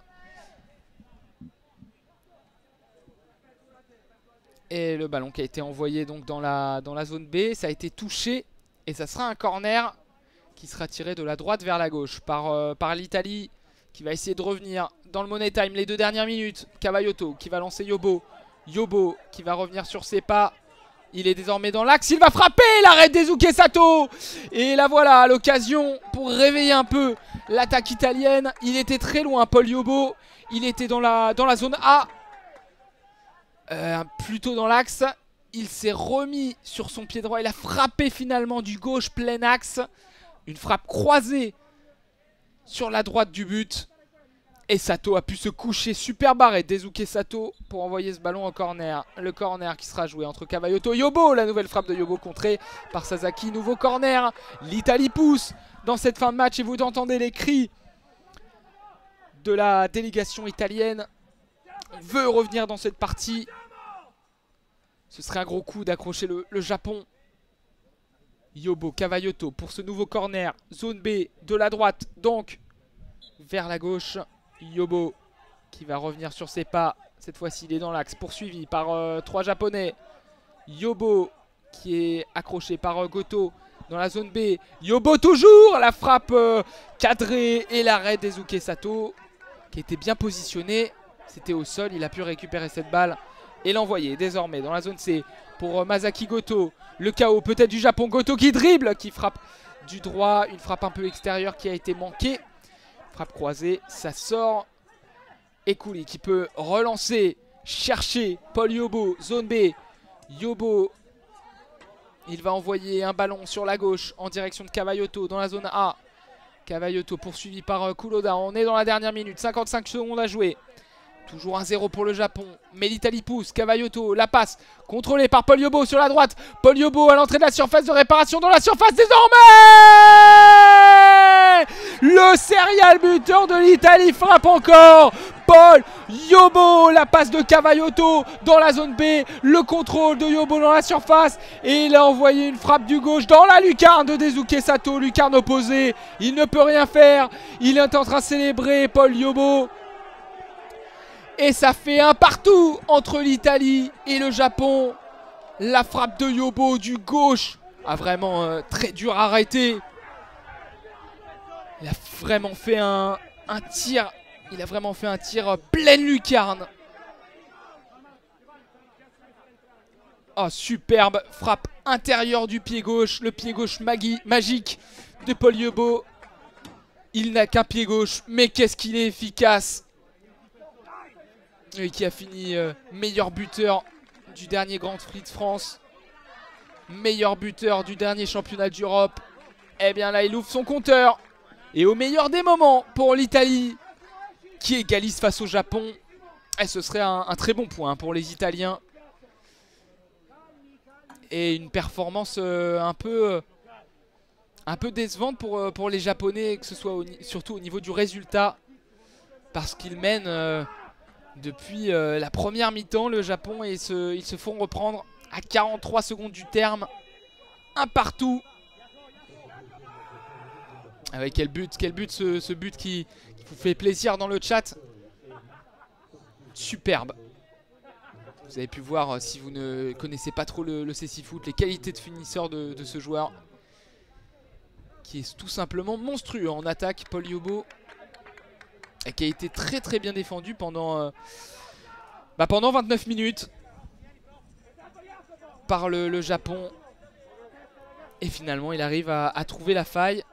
Et le ballon qui a été envoyé donc dans la zone B. Ça a été touché. Et ça sera un corner qui sera tiré de la droite vers la gauche par l'Italie, qui va essayer de revenir dans le Money Time les 2 dernières minutes. Kavayoto qui va lancer Yobo. Yobo qui va revenir sur ses pas. Il est désormais dans l'axe, il va frapper, l'arrêt d'Ezuke Sato. Et là voilà, l'occasion pour réveiller un peu l'attaque italienne. Il était très loin, Paul Yobo. Il était dans la zone A. Plutôt dans l'axe. Il s'est remis sur son pied droit. Il a frappé finalement du gauche plein axe. Une frappe croisée sur la droite du but. Et Sato a pu se coucher. Superbe arrêt d'Ezuke Sato pour envoyer ce ballon en corner. Le corner qui sera joué entre Kavayoto et Yobo. La nouvelle frappe de Yobo contrée par Sasaki. Nouveau corner. L'Italie pousse dans cette fin de match. Et vous entendez les cris de la délégation italienne. On veut revenir dans cette partie. Ce serait un gros coup d'accrocher le Japon. Yobo, Kavayoto pour ce nouveau corner. Zone B de la droite. Donc vers la gauche. Yobo qui va revenir sur ses pas. Cette fois-ci il est dans l'axe, poursuivi par 3 japonais. Yobo qui est accroché par Goto dans la zone B. Yobo toujours. La frappe cadrée et l'arrêt d'Ezuke Sato qui était bien positionné. C'était au sol, il a pu récupérer cette balle et l'envoyer désormais dans la zone C pour Masaki Goto. Le KO peut-être du Japon. Goto qui dribble, qui frappe du droit. Une frappe un peu extérieure qui a été manquée. Frappe croisée, ça sort. Ekuli qui peut relancer, chercher Paul Yobo, zone B. Yobo, il va envoyer un ballon sur la gauche en direction de Kavayoto dans la zone A. Kavayoto poursuivi par Kuroda. On est dans la dernière minute, 55 secondes à jouer. Toujours 1-0 pour le Japon, mais l'Italie pousse. Kavayoto, la passe, contrôlée par Paul Yobo sur la droite. Paul Yobo à l'entrée de la surface de réparation, dans la surface désormais. Le serial buteur de l'Italie frappe encore. Paul Yobo, la passe de Kavayoto dans la zone B. Le contrôle de Yobo dans la surface. Et il a envoyé une frappe du gauche dans la lucarne de Daisuke Sato. Lucarne opposée, il ne peut rien faire. Il est en train de célébrer Paul Yobo. Et ça fait un partout entre l'Italie et le Japon. La frappe de Yobo du gauche a vraiment très dur à arrêter. Il a vraiment fait un tir. Il a vraiment fait un tir pleine lucarne. Oh, superbe frappe intérieure du pied gauche. Le pied gauche magique de Paul Yobo. Il n'a qu'un pied gauche, mais qu'est-ce qu'il est efficace. Et qui a fini meilleur buteur du dernier Grand Prix de France. Meilleur buteur du dernier championnat d'Europe. Et bien là, il ouvre son compteur. Et au meilleur des moments pour l'Italie, qui égalise face au Japon. Et ce serait un très bon point pour les Italiens. Et une performance un peu décevante pour les Japonais, que ce soit surtout au niveau du résultat. Parce qu'ils mènent... depuis la première mi-temps, le Japon, et ils se font reprendre à 43 secondes du terme. Un partout. Avec quel but ce but qui vous fait plaisir dans le chat. Superbe. Vous avez pu voir, si vous ne connaissez pas trop le CC Foot, les qualités de finisseur de ce joueur. Qui est tout simplement monstrueux en attaque, Paul Yobo. Et qui a été très très bien défendu pendant 29 minutes par le Japon. Et finalement il arrive à trouver la faille.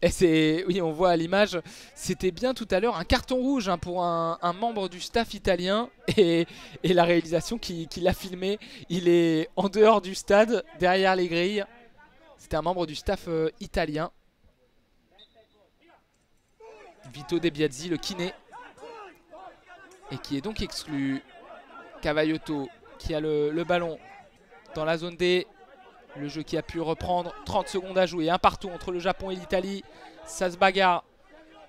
Et c'est, oui, on voit à l'image, c'était bien tout à l'heure un carton rouge pour un membre du staff italien. Et la réalisation qui l'a filmé, il est en dehors du stade, derrière les grilles. C'était un membre du staff italien. Vito De Biasi, le kiné. Et qui est donc exclu. Kavayoto qui a le ballon dans la zone D. Le jeu qui a pu reprendre. 30 secondes à jouer. Un partout entre le Japon et l'Italie. Ça se bagarre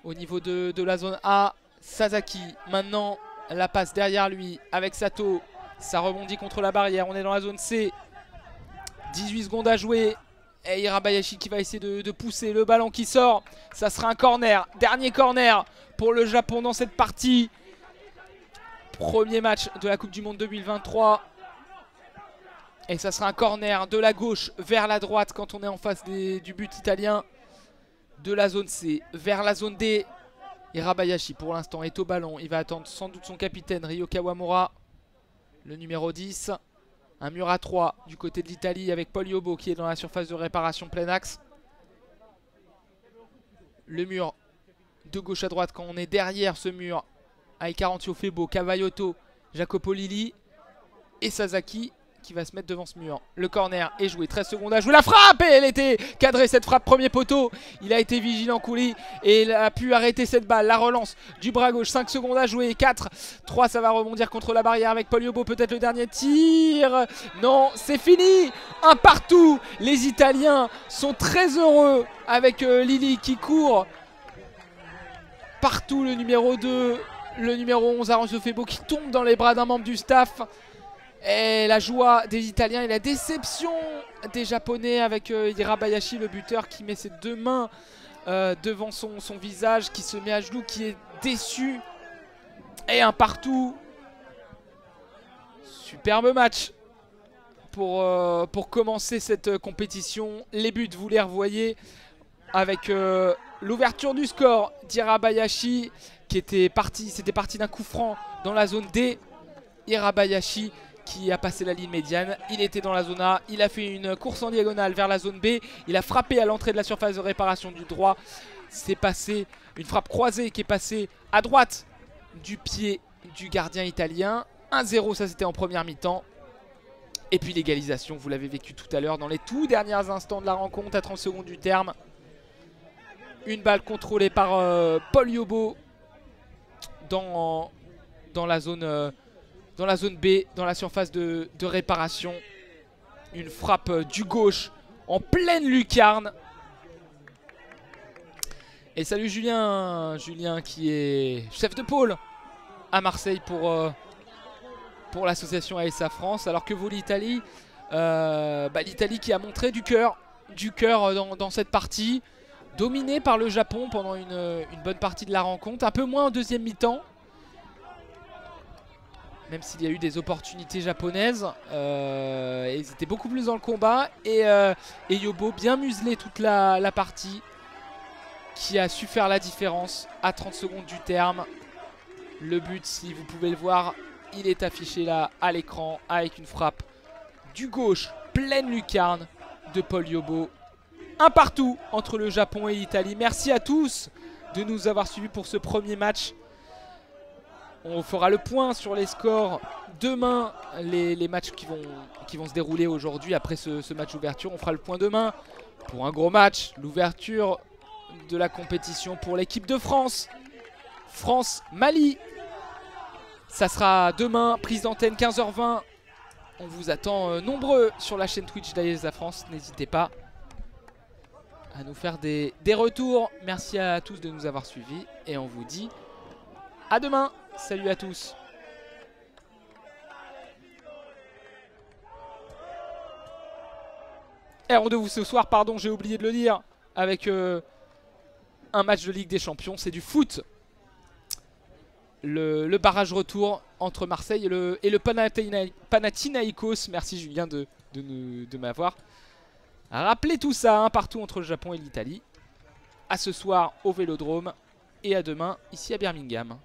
au niveau de la zone A. Sasaki maintenant. La passe derrière lui avec Sato. Ça rebondit contre la barrière. On est dans la zone C. 18 secondes à jouer. Et Hirabayashi qui va essayer de pousser le ballon qui sort. Ça sera un corner. Dernier corner pour le Japon dans cette partie. Premier match de la Coupe du Monde 2023. Et ça sera un corner de la gauche vers la droite quand on est en face du but italien. De la zone C vers la zone D. Hirabayashi pour l'instant est au ballon. Il va attendre sans doute son capitaine Ryo Kawamura. Le numéro 10. Un mur à 3 du côté de l'Italie avec Paul Yobo qui est dans la surface de réparation plein axe. Le mur de gauche à droite quand on est derrière ce mur. Avec Arancio Febo, Kavayoto, Jacopo Lilli et Sasaki qui va se mettre devant ce mur. Le corner est joué, 13 secondes à jouer. La frappe, et elle était cadrée cette frappe, premier poteau. Il a été vigilant Kouli et il a pu arrêter cette balle. La relance du bras gauche, 5 secondes à jouer, 4, 3, ça va rebondir contre la barrière avec Paul Yobo. Peut-être le dernier tir. Non, c'est fini. Un partout. Les Italiens sont très heureux avec Lilli qui court. Partout le numéro 2, le numéro 11, Arancio Febo qui tombe dans les bras d'un membre du staff. Et la joie des Italiens et la déception des Japonais avec Hirabayashi, le buteur, qui met ses deux mains devant son visage, qui se met à genoux, qui est déçu. Et un partout. Superbe match pour commencer cette compétition. Les buts, vous les revoyez avec l'ouverture du score d'Hirabayashi qui était parti, c'était parti d'un coup franc dans la zone D. Hirabayashi qui a passé la ligne médiane. Il était dans la zone A, il a fait une course en diagonale vers la zone B. Il a frappé à l'entrée de la surface de réparation du droit. C'est passé une frappe croisée qui est passée à droite du pied du gardien italien. 1-0, ça c'était en première mi-temps. Et puis l'égalisation, vous l'avez vécu tout à l'heure dans les tout derniers instants de la rencontre à 30 secondes du terme. Une balle contrôlée par Paul Yobo dans la zone B, dans la surface de réparation. Une frappe du gauche en pleine lucarne. Et salut Julien, Julien qui est chef de pôle à Marseille pour l'association ASA France. Alors que vous l'Italie, l'Italie qui a montré du cœur dans cette partie. Dominé par le Japon pendant une bonne partie de la rencontre. Un peu moins en deuxième mi-temps. Même s'il y a eu des opportunités japonaises. Ils étaient beaucoup plus dans le combat. Et Yobo bien muselé toute la partie. Qui a su faire la différence à 30 secondes du terme. Le but, si vous pouvez le voir, il est affiché là à l'écran. Avec une frappe du gauche, pleine lucarne de Paul Yobo. Un partout entre le Japon et l'Italie. Merci à tous de nous avoir suivis pour ce premier match. On fera le point sur les scores demain. Les matchs qui vont se dérouler aujourd'hui après ce match d'ouverture. On fera le point demain pour un gros match. L'ouverture de la compétition pour l'équipe de France. France-Mali. Ça sera demain, prise d'antenne 15h20. On vous attend nombreux sur la chaîne Twitch d'ASA France. N'hésitez pas à nous faire des retours. Merci à tous de nous avoir suivis. Et on vous dit à demain. Salut à tous. Et rendez-vous ce soir, pardon, j'ai oublié de le dire. Avec un match de Ligue des Champions. C'est du foot. Le barrage retour entre Marseille et le Panathinaikos. Merci Julien de m'avoir rappelé tout ça, hein, partout entre le Japon et l'Italie. À ce soir au Vélodrome et à demain ici à Birmingham.